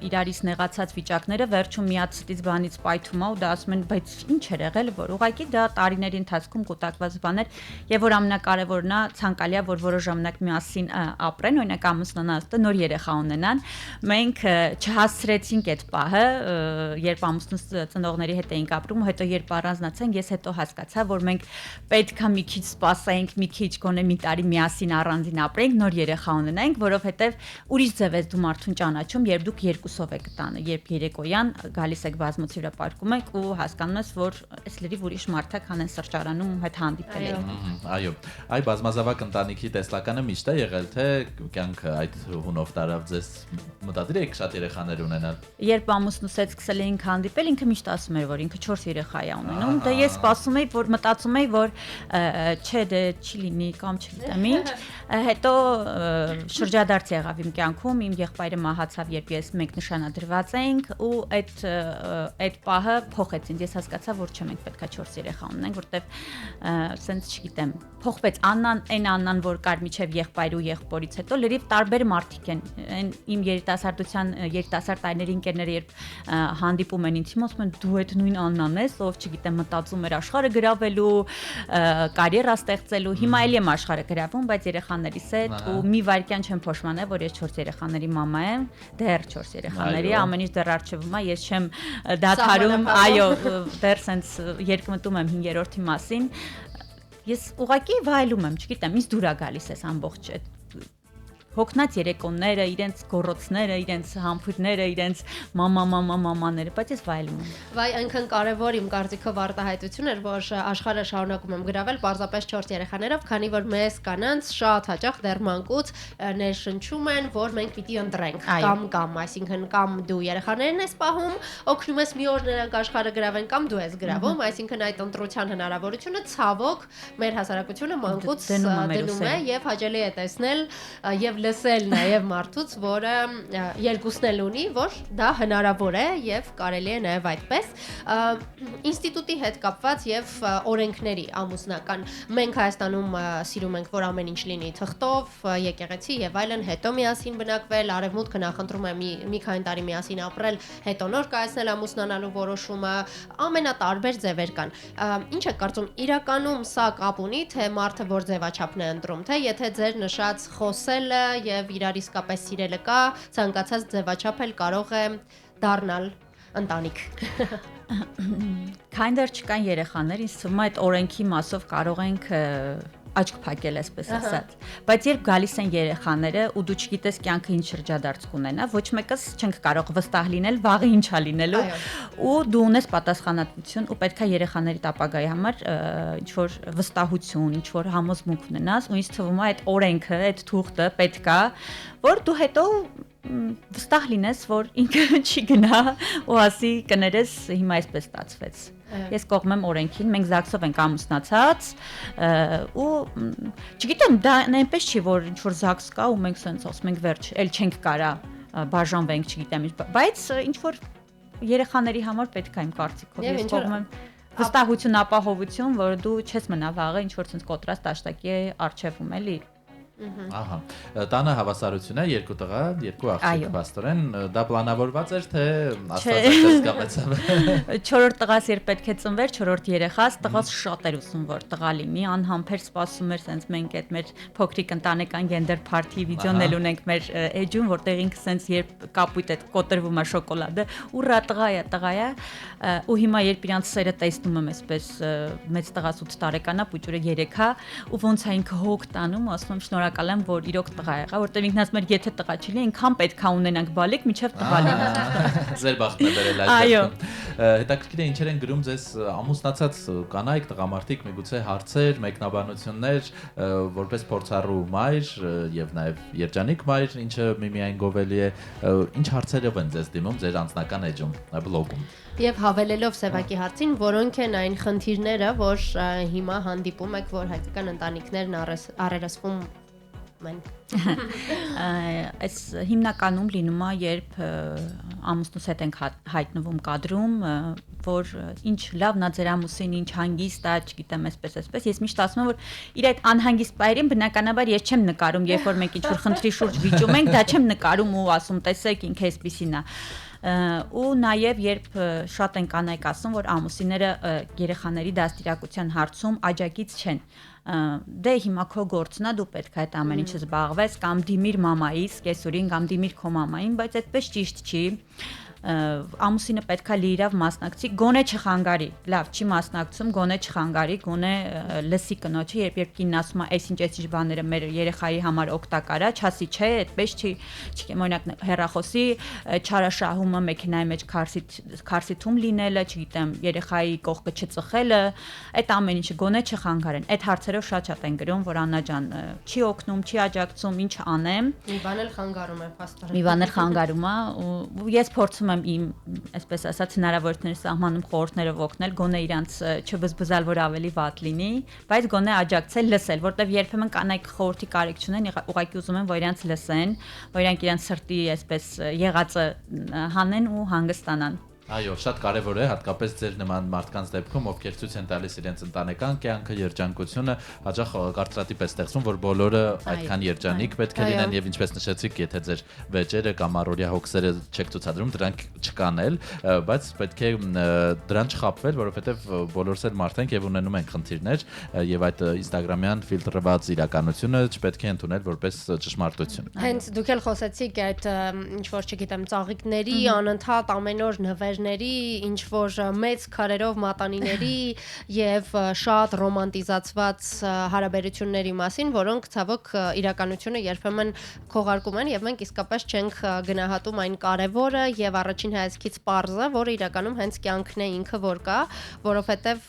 իրարից նեղացած վիճակները, վերջում միացից բանից պայթում ա ու դա ասում են, բայց ինչ էր եղել, որ ուղղակի դա տարիների ընթացքում կուտակված բաներ եւ որ ամենակարևորն է ցանկալի է, որ որոշ ժամանակ միասին ապրեն, օրինակ ամուսնանալը նոր երեխա ունենան, մենք չհասցրեցինք այդ պահը, երբ ամուսնուս ծնողների հետ էինք ապրում, հետո երբ առանձնացանք, ես հետո հասկացա, որ մենք պետք է մի քիչ սպասենք, մի քիչ գոնե մի տարի միասին առանձին ապրենք, նոր երեխա ունենանք, որովհետև ուրիշ ձև է դու մարդուն ճանաչում, երբ դուք երկուսով եք տանը, երբ երեկոյան գալիս եք բազմոցի վրա պարկում եք ու հասկանում ես, որ այս լրիվ ուրիշ մարդ է, քան են սրճարանում հետ հանդիպել եք։ Այո, այ բազմազավակ ընտանիքի տեսլականը միշտ է եղել, թե կյանքը այդ հունով տարավ ձեզ մտադիր եք շատ երեխաներ ունենալ։ Երբ ամուսնուս հետ սկսել էինք հանդիպել, ինքը միշտ ասում էր, որ ինքը 4 երեխա է ունենում, դե ես սպասում էի, որ մտածում էի, որ չէ, դե չի լինի կամ չգիտեմ ինչ, հետո շրջադարձ եղավ իմ կյանքում, իմ եղբայրը մահացավ, երբ ես մենք նշանադրված էինք ու այդ պահը փոխեց ինձ, ես հասկացա, որ չէ, մենք պետքա 4 երեխա ունենանք, որտեվ սենց չգիտեմ, փոխվեց Աննան, այն Աննան, որ կար միջև եղբայր ու եղբորից հետո լրիվ տարբեր մարդիկ են, իմ երիտասարդ տարիների ընկերները երբ հանդիպում են ինձ, ասում են դու այդ նույն Աննան ես, ով չգիտեմ մտածում էր աշխարհը գրավելու, կարիերա ստեղծելու, հիմա էլ եմ աշխարհը գրավում, բայց երեխաներիս հետ ու մի վայրկյան չեմ փոշմանել, որ ես 4 երեխաների մամա եմ, դեռ 4 երեխաների, ամեն ինչ դեռ առջևում է, ես չեմ դադարում, այո, դեռ սենց երկմտում եմ 5-րդի մասին, ես ուղղակի վայելում եմ, չգիտեմ, ինձ դուր է գալիս այս ամբողջ հոգնած երեկոները, իրենց գոռոցները, իրենց համբույրները, իրենց մամաները, բայց ես վայելում եմ։ Վայ, այնքան կարևոր իմ կարծիքով արտահայտություն էր, որ աշխարհը շարունակում եմ գրավել պարզապես 4 երեխաներով, քանի որ մեզ կանանց շատ հաճախ դեռ մանկուց ներշնչում են, որ մենք պիտի ընտրենք կամ, այսինքն կամ դու երեխաներն ես պահում, օգնում ես մի օր նրանք աշխարհը գրավեն կամ դու ես գրավում, այսինքն այդ ընտրության հնարավորությունը ցավոք մեր հասարակությունը մանկուց դնում է եւ հաճելի է տեսնել եւ լսել նաեւ մարդուց, որը երկուսն էլ ունի, որ դա հնարավոր է եւ կարելի է նաեւ այդպես ինստիտուտի հետ կապված եւ օրենքների ամուսնական մենք Հայաստանում սիրում ենք, որ ամեն ինչ լինի թղթով, եկեղեցի եւ այլն, հետո միասին բնակվել, արևմուտքը նախընտրում է մի քանի տարի միասին ապրել, հետո նոր կայացնել ամուսնանալու որոշումը, ամենատարբեր ձևեր կան։ Ինչ եք կարծում, իրականում սա կապ ունի, թե մարդը որ ձևաչափն է ընտրում, թե եթե ձեր նշած խոսելը եւ իրար իսկապես սիրելը կա, ցանկացած ձևաչափ էլ կարող է դառնալ ընտանիք։ Քան դեռ չկան երեխաներ, ինձ թվում է այդ օրենքի մասով կարող ենք աչք փակել, այսպես ասած։ Բայց երբ գալիս են երեխաները ու դու չգիտես կյանքը ինչ շրջադարձ կունենա, ոչ մեկս չենք կարող վստահ լինել, վաղը ինչա լինելու, ու դու ունես պատասխանատվություն ու պետքա երեխաների ապագայի համար ինչ որ վստահություն, ինչ որ համոզմունք ունենաս, ու ինձ թվում է այդ օրենքը, այդ թուղթը պետքա, որ դու հետո վստահ լինես, որ ինքը չի գնա ու ասի կներես հիմա այսպես ստացվեց։ Ես կողմ եմ օրենքին, մենք ԶԱԳՍ-ով ենք ամուսնացած ու չգիտեմ, դա այնպես չի, որ ինչ որ ԶԱԳՍ կա ու մենք սենց ասում ենք վերջ, էլ չենք կարա բաժանվենք, չգիտեմ, բայց ինչ որ երեխաների համար պետք է իմ կարծիքով ես կողմ եմ վստահություն, ապահովություն, որ դու չես մնա վաղը ինչ որ սենց կոտրած տաշտակի առջևում էլի։ Ահա, տանը հավասարություն է, երկու տղա, երկու աղջիկ, փաստորեն, դա պլանավորված էր, թե աստվածաշնչից կամեցավ։ 4-րդ տղաս երբ պետք է ծնվեր, 4-րդ երեխաս, տղաս շատ էր ուզում որ տղա լինի, անհամբեր սպասում էր, սենց մենք այդ մեր փոքրիկ ընտանեկան գենդեր փարթի վիդեոն էլ ունենք մեր էջում, որտեղ ինքը սենց երբ կապույտ այդ կոտրվում է շոկոլադը, ուրա տղա է, ու հիմա երբ իրանց սերը տեսնում եմ այսպես մեծ տղաս 8 տարեկան է, փուճուրը 3 է, ու ոնց է ինքը հոգ տանում, ասում եմ շնորհակալ եմ, որ իրոք տղա եղա, որտեղ ինքն ասում էր, եթե տղա չլինի, ինքան պետք է ունենանք բալիկ, միջև տղա լինի։ Ձեր բախտն է բերել այդ։ Այո։ Հետաքրքիր է ինչեր են գրում ձեզ ամուսնացած կանայք, տղամարդիկ, միգուցե հարցեր, մեկնաբանություններ, որպես փորձառու մայր եւ նաեւ երջանիկ մայր, ինչը միմիայն գովելի է, ինչ հարցերով են ձեզ դիմում ձեր անձնական էջում, բլոգում։ Եվ հավելելով Սևակի հարցին, որոնք են այն խնդիրները, որ հիմա հանդիպում եք, որ հայկական ընտանիքներն առերեսվում են։ Այս հիմնականում լինում է, երբ ամուսնուս հետ ենք հայտնվում կադրում, որ ինչ լավն է ձեր ամուսին, ինչ հանգիստ է, չգիտեմ, այսպես, ես միշտ ասում եմ, որ իր այդ անհանգիստ պայրին բնականաբար ես չեմ նկարում, երբ որ մենք ինչ որ խնդրի շուրջ վիճում ենք, դա չեմ նկարում ու ասում, տեսեք, ինքը այսպեսին է։ Ու նաև երբ շատ են կանայք ասում, որ ամուսինները երեխաների դաստիարակության հարցում աջակից չեն, դե հիմա քո գործն է, դու պետք է այդ ամեն ինչը զբաղվես, կամ դիմիր մամայից, կեսուրին, կամ դիմիր քո մամային, բայց այդպես ճիշտ չի։ Ամուսինը պետքա լիիրավ մասնակցի, գոնե չխանգարի, լավ, չի մասնակցում, գոնե չխանգարի, գոնե լսի կնոջը, երբ կինն ասում է, այս ինչ բաները մեր երեխայի համար օգտակար է, չասի չէ, այդպես չի, չգիտեմ, օրինակ հեռախոսի չարաշահումը, մեքենայի մեջ քարսիթում լինելը, չգիտեմ, երեխայի կողքը չծխելը, այդ ամեն ինչը գոնե չխանգարեն։ Այդ հարցերով շատ են գրում, որ Աննա ջան, չի օգնում, չի աջակցում, ինչ անեմ։ Մի բան էլ խանգարում է, փաստորեն։ Մի բան էլ խանգարում է, ու ես փորձում եմ իմ, այսպես ասած, հնարավորությունների սահմանում խորհուրդներով օգնել, գոնե իրանց չբզբզալ, որ ավելի վատ լինի, բայց գոնե աջակցել, լսել, որտեվ երբեմն կանայք խորհրդի կարիք չունեն, ուղղակի ուզում են, որ իրանց լսեն, որ իրանք իրանց սրտի այսպես եղածը հանեն ու հանգստանան։ Այո, շատ կարևոր է, հատկապես ձեր նման մարդկանց դեպքում, ովքեր ցույց են տալիս իրենց ընտանեկան կյանքը, երջանկությունը, հաճախ կարծրատիպ է ստեղծում, որ բոլորը այդքան երջանիկ պետք է լինեն եւ ինչպես նշեցիք, եթե ձեր վեճերը կամ առօրյա հոգսերը չեք ցուցադրում, դրանք չկան էլ, բայց պետք է դրան չխաբվել, որովհետեւ բոլորս էլ մարդ ենք եւ ունենում ենք խնդիրներ եւ այդ Instagram-յան ֆիլտրված իրականությունը չպետք է ընդունել որպես ճշմարտություն։ Հենց դուք էլ խոսեցիք այդ ինչ որ չգիտեմ, ծաղիկների անընդհատ ամեն օր նվեր ընկերների ինչ որ մեծ քարերով մատանիների եւ շատ ռոմանտիզացված հարաբերությունների մասին, որոնք ցավոք իրականությունը երբեմն քողարկում են եւ մենք իսկապես չենք գնահատում այն կարեւորը եւ առաջին հայացքից պարզը, որը իրականում հենց կյանքն է ինքը որ կա, որովհետեւ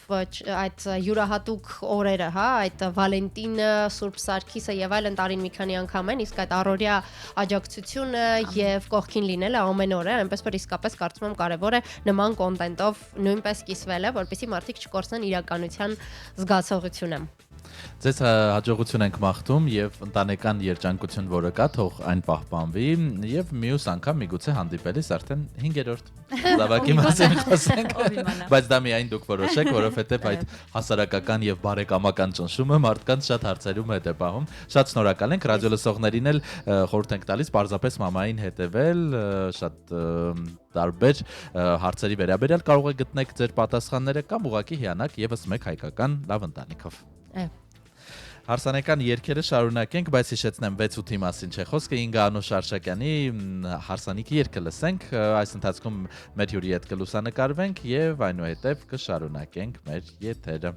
այդ յուրահատուկ օրերը, հա, այդ Վալենտինը, Սուրբ Սարգիսը եւ այլն տարին մի քանի անգամ են, իսկ այդ առօրյա աջակցությունը եւ կողքին լինելը ամեն օր է, այնպես որ իսկապես կարծում եմ կարեւոր է նման կոնտենտով նույնպես կիսվելը, որպեսզի մարդիկ չկորցնեն իրականության զգացողությունը։ Ձեզ հաջողություն ենք մաղթում եւ ընտանեկան երջանկություն, որը կա, թող այն պահպանվի եւ մյուս անգամ միգուցե հանդիպելիս արդեն 5-րդ զավակի մասին խոսենք, բայց դա միայն դուք որոշեք, որովհետեւ այդ հասարակական եւ բարեկամական ճնշումը մարդկանց շատ հարցերում հետ է պահում։ Շատ շնորհակալ ենք ռադիո լսողներին էլ խորհուրդ ենք տալիս պարզապես մամային հետեւել, շատ տարբեր հարցերի վերաբերյալ կարող եք գտնել ձեր պատասխանները կամ ուղղակի հիանաք եւս մեկ հայկական լավ ընտանիքով։ Հարսանեկան երգերը շարունակենք, բայց հիշեցնեմ 6-8-ի մասին չէ խոսքը, Ինգա Անուշ Արշակյանի հարսանիքի երգը լսենք, այս ընթացքում մեր հյուրի հետ կլուսանկարվենք եւ այնուհետեւ կշարունակենք մեր եթերը։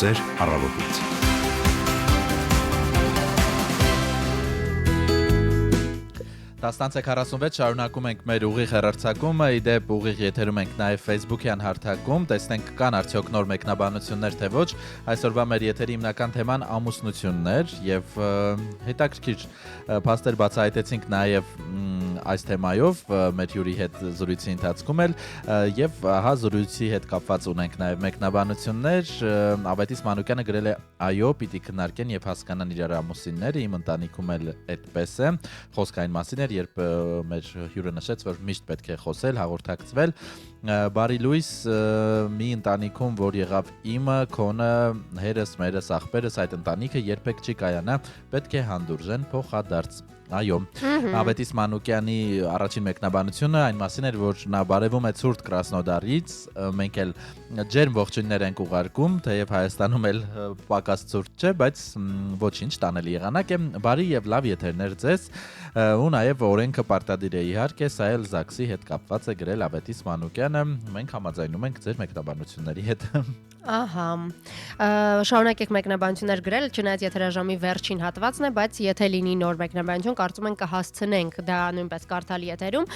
Դրսեր առավոտից։ Տասնանցե 46 շարունակում ենք մեր ուղիղ հեռարձակումը, իդեպ ուղիղ եթերում ենք նաև Facebook-յան հարթակում, տեսնենք կան արդյոք նոր մեկնաբանություններ թե ոչ, այսօրվա մեր եթերի հիմնական թեման ամուսնություններ և հետաքրքիր փաստեր բացահայտեցինք նաև այս թեմայով մեր հյուրի հետ զրույցի ընթացքում էլ և հա զրույցի հետ կապված ունենք նաև մեկնաբանություններ, Ավետիս Մանուկյանը գրել է այո, պիտի քննարկեն և հասկանան իրար ամուսինները, իմ ընտանիքում էլ այդպես է, խոսք այն մասին երբ մեր հյուրը նշեց, որ միշտ պետք է խոսել, հաղորդակցվել, բարի լույս մի ընտանիքում, որ եղավ իմը, քոնը, հերս, մերս, աղբերս, այդ ընտանիքը երբեք չի կայանա, պետք է հանդուրժեն փոխադարձ։ Այո, Ավետիս Մանուկյանի առաջին մեկնաբանությունը այն մասին էր, որ նա բարևում է ցուրտ Կրասնոդարից, մենք էլ ջերմ ողջույններ ենք ուղարկում, թեև Հայաստանում էլ պակաս ցուրտ չէ, բայց ոչինչ տանելի եղանակ է, բարի եւ լավ եթերներ ձեզ, ու նաեւ օրենքը պարտադիր է իհարկե, սա էլ ԶԱԳՍ-ի հետ կապված է գրել Ավետիս Մանուկյանը, մենք համաձայնում ենք ձեր մեկնաբանությունների հետ։ Ահա, շարունակեք մեկնաբանություններ գրել, չնայած եթերաժամի վերջին հատվածն է, բայց եթե լինի նոր մեկնաբանություն, կարծում ենք կհասցնենք դա նույնպես կարդալ եթերում,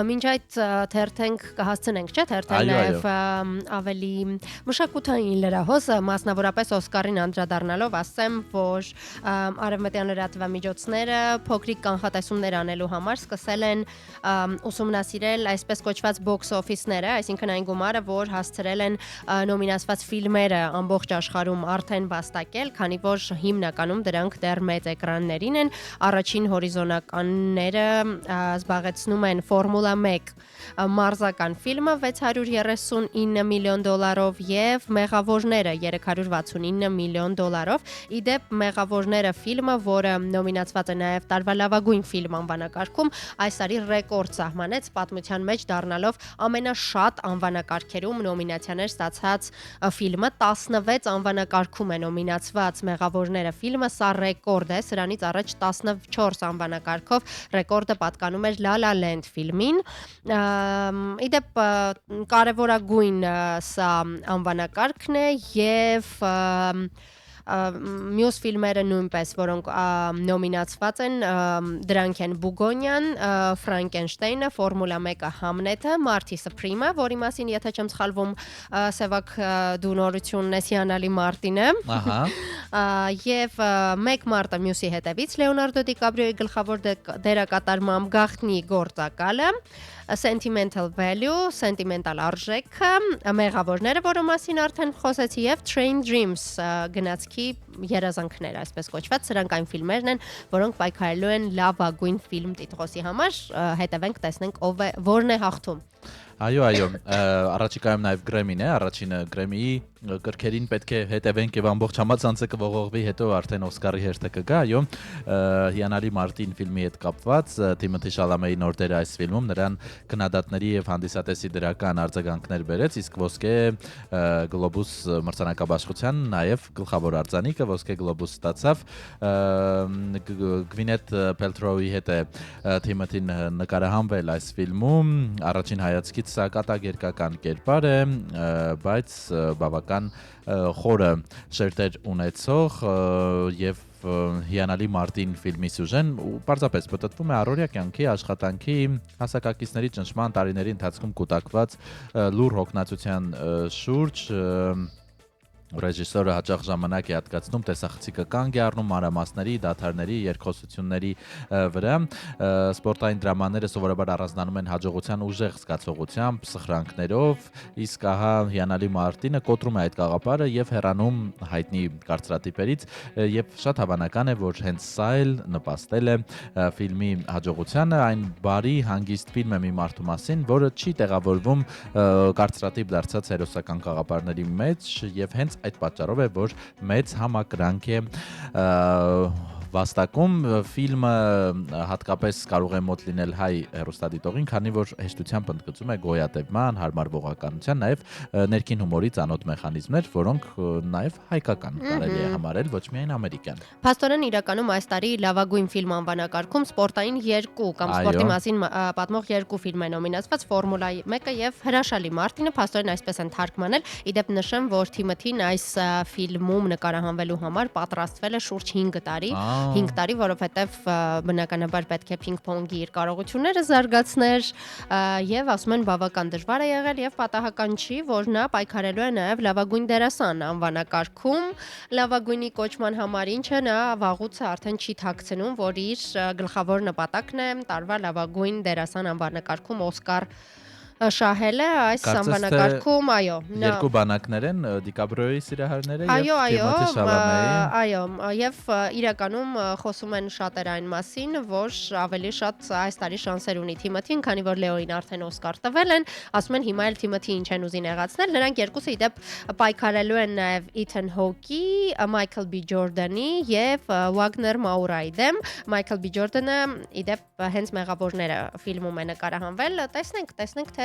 մինչ այդ թերթենք կհասցնենք, չէ՞, թերթել նաև ավելի մշակութային լրահոս, մասնավորապես Օսկարին անդրադառնալով, ասեմ, որ արևմտյան լրատվամիջոցները փոքրիկ կանխատեսումներ անելու համար սկսել են ուսումնասիրել այսպես կոչված box office-ները, այսինքն այն գումարը, որ հասցրել են նոմինացված ֆիլմերը ամբողջ աշխարհում արդեն վաստակել, քանի որ հիմնականում դրանք դեռ մեծ էկրաններին են, առաջին հորիզոնականները զբաղեցնում են Ֆորմուլա 1 մարզական ֆիլմը $639 միլիոն եւ Մեղավորները $369 միլիոն։ Իդեպ Մեղավորները ֆիլմը, որը նոմինացված է նաև տարվա լավագույն ֆիլմ անվանակարգում, այս տարի ռեկորդ սահմանեց, պատմության մեջ դառնալով ամենաշատ անվանակարգերում նոմինացիաներ ստացած ֆիլմը, 16 անվանակարգում է նոմինացված Մեղավորները ֆիլմը, սա ռեկորդ է, սրանից առաջ 14 անվանակարգով ռեկորդը պատկանում էր La La Land ֆիլմին։ Իդեպ կարևորագույն սա անվանակարգն է եւ մյուս ֆիլմերը նույնպես, որոնք նոմինացված են, դրանք են Բուգոնյան, Ֆրանկենշտեյնը, Ֆորմուլա 1-ը, Համնետը, Մարտի Սփրիմը, որի մասին եթե չեմ սխալվում, Սևակ դու նորությունն ես հիանալի Մարտինը։ Ահա։ Եվ 1 մարտը մյուսի հետևից Լեոնարդո Դիկապրիոյի գլխավոր դերակատարմամբ Գաղտնի գործակալը, Sentimental Value, Sentimental արժեքը, Մեղավորները, որը մասին արդեն խոսեցի, եւ Train Dreams գնացքի երազանքները, այսպես կոչված, սրանք այն ֆիլմերն են, որոնք պայքարելու են լավագույն ֆիլմ տիտղոսի համար, հետևենք, տեսնենք որն է հաղթում։ Այո, առաջիկայում նաև Գրեմին է, առաջինը Գրեմիի կրքերին պետք է հետևենք եւ ամբողջ համացանցը կողողվի, հետո արդեն Օսկարի հերթը կգա, այո, հիանալի Մարտին ֆիլմի հետ կապված, Թիմոթի Շալամեի նոր դերը այս ֆիլմում նրան քննադատների եւ հանդիսատեսի դրական արձագանքներ բերեց, իսկ ոսկե գլոբուս մրցանակաբաշխության նաև գլխավոր արձանիկը ոսկե գլոբուս ստացավ, Գվինեթ Պելտրոուի հետ է Թիմոթին նկարահանվել այս ֆիլմում, առաջին հայացքից սա կատակերգական կերպար է, բայց բավական խորը շերտեր ունեցող եւ հիանալի Մարտին ֆիլմի սյուժեն պարզապես պատտվում է առօրյա կյանքի աշխատանքի հասակակիցների ճնշման տարիների ընթացքում կուտակված լուր հոգնածության շուրջ Ռեժիսորը հաճախ ժամանակ է հատկացնում տեսախցիկը կանգ է առնում մանրամասների, դադարների, երկխոսությունների վրա։ Սպորտային դրամաները սովորաբար առանձնանում են հաջողության ուժեղ զգացողությամբ, սխրանքներով, իսկ ահա հիանալի Մարտինը կոտրում է այդ գաղափարը եւ հեռանում հայտնի կարծրատիպերից եւ շատ հավանական է, որ հենց սա էլ նպաստել է ֆիլմի հաջողությանը, այն բարի, հանգիստ ֆիլմ է մի մարդու մասին, որը չի տեղավորվում կարծրատիպ դարձած հերոսական գաղափարների մեջ եւ հենց այդ պատճառով է, որ մեծ համակրանք է վաստակում ֆիլմը հատկապես կարող է մոտ լինել հայ հեռուստադիտողին, քանի որ հեշտությամբ ընդգծում է գոյատևման, հարմարվողականության, նաև ներքին հումորի ծանոթ մեխանիզմներ, որոնք նաև հայկական կարելի է համարել, ոչ միայն ամերիկյան։ Փաստորեն իրականում այս տարի լավագույն ֆիլմ անվանակարգում սպորտային 2 կամ սպորտի մասին պատմող 2 ֆիլմ է նոմինացված՝ Ֆորմուլա 1-ը եւ Հրաշալի Մարտինը, փաստորեն այսպես են թարգմանել։ Իդեպ նշեմ, որ Թիմոթին այս ֆիլմում նկարահանվելու համար պատրաստվել է շուրջ 5 տարի, 5 տարի, որովհետեւ բնականաբար պետք է պինգ-փոնգի իր կարողությունները զարգացներ եւ ասում են բավական դժվար է եղել եւ պատահական չի, որ նա պայքարելու է նաեւ լավագույն դերասան անվանակարգում, լավագույնի կոչման համար, ինչը նա վաղուց արդեն չի թաքցնում, որ իր գլխավոր նպատակն է տարվա լավագույն դերասան անվանակարգում Օսկար շահելը այս անվանակարգում, այո, երկու բանակներ են Դիկաբրիոյի սիրահարները եւ Թիմոթի Շալամեի։ Այո, եւ իրականում խոսում են շատեր այն մասին, որ ավելի շատ այս տարի շանսեր ունի Թիմոթին, քանի որ Լեոին արդեն Օսկար տվել են, ասում են հիմա էլ Թիմոթի ինչ են ուզի նեղացնել, նրանք երկուսը իդեպ պայքարելու են նաեւ Իթան Հոկի, Մայքլ Բի Ջորդանի եւ Վագներ Մաուրայի դեմ։ Մայքլ Բի Ջորդանը իդեպ հենց մեղավորները ֆիլմում է նկարահանվել, տեսնենք թե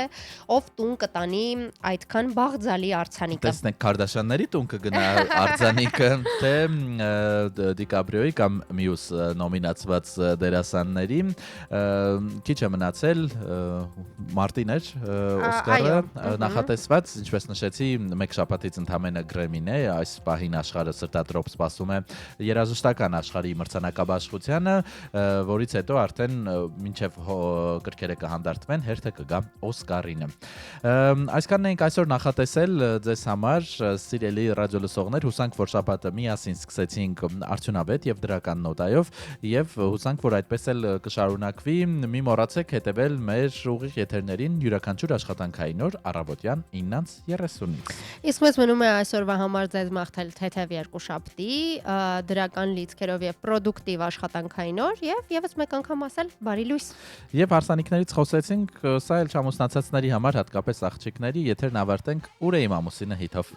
ով տուն կտանի այդքան բաղձալի արձանիկը։ Տեսնենք Քարդաշյանների տուն կգնա արձանիկը, թե Դիկաբրիոյի կամ մյուս նոմինացված դերասանների։ Քիչ է մնացել, մարտին էր Օսկարը նախատեսված, ինչպես նշեցի, մեկ շաբաթից ընդամենը Գրեմին է, այս պահին աշխարհը սրտադրոպ սպասում է երաժշտական աշխարհի մրցանակաբաշխությանը, որից հետո արդեն մինչև գրքերը կհանդարտվեն, հերթը կգա Օսկարինը։ Այսքանն ենք այսօր նախատեսել ձեզ համար, սիրելի ռադիոլսողներ, հուսանք, որ շաբաթը միասին սկսեցինք արդյունավետ եւ դրական նոտայով եւ հուսանք, որ այդպես էլ կշարունակվի։ Մի մոռացեք հետեւել մեր ուղիղ եթերներին յուրաքանչյուր աշխատանքային օր առավոտյան 9:30-ից։ Իսկ մեզ մնում է այսօրվա համար ձեզ մաղթել թեթև երկուշաբթի, դրական լիցքերով եւ պրոդուկտիվ աշխատանքային օր եւ եւս մեկ անգամ ասել բարի լույս։ Եվ հարսանիքներից խոսեցինք, սա էլ ամուսնացածների համար, հատկապես աղջիկների, եթերն ավարտենք Ուր է իմ ամուսինը հիթով։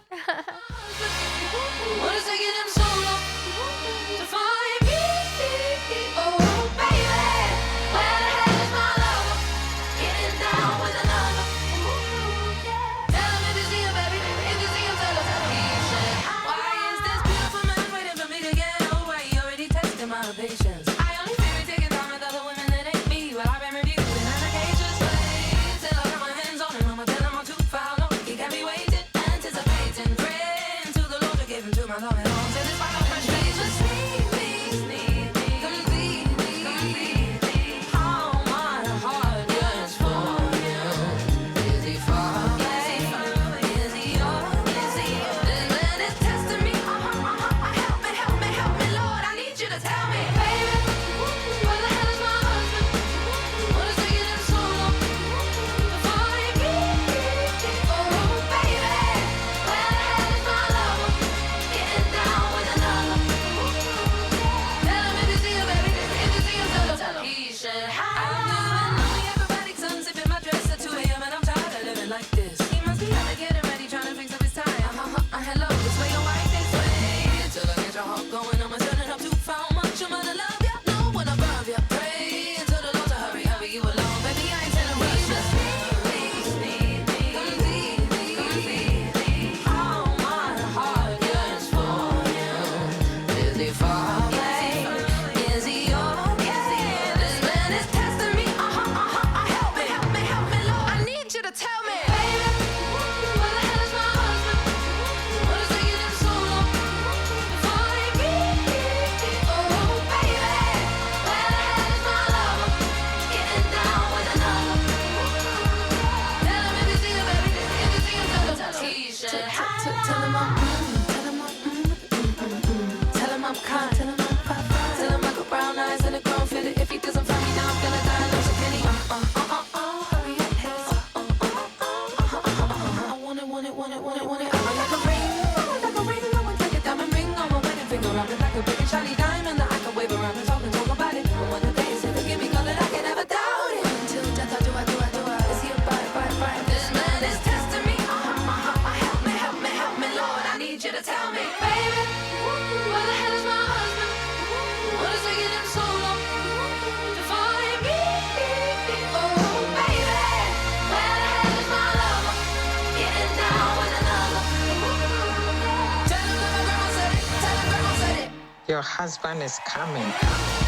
Tell him I'm kind. Your husband is coming.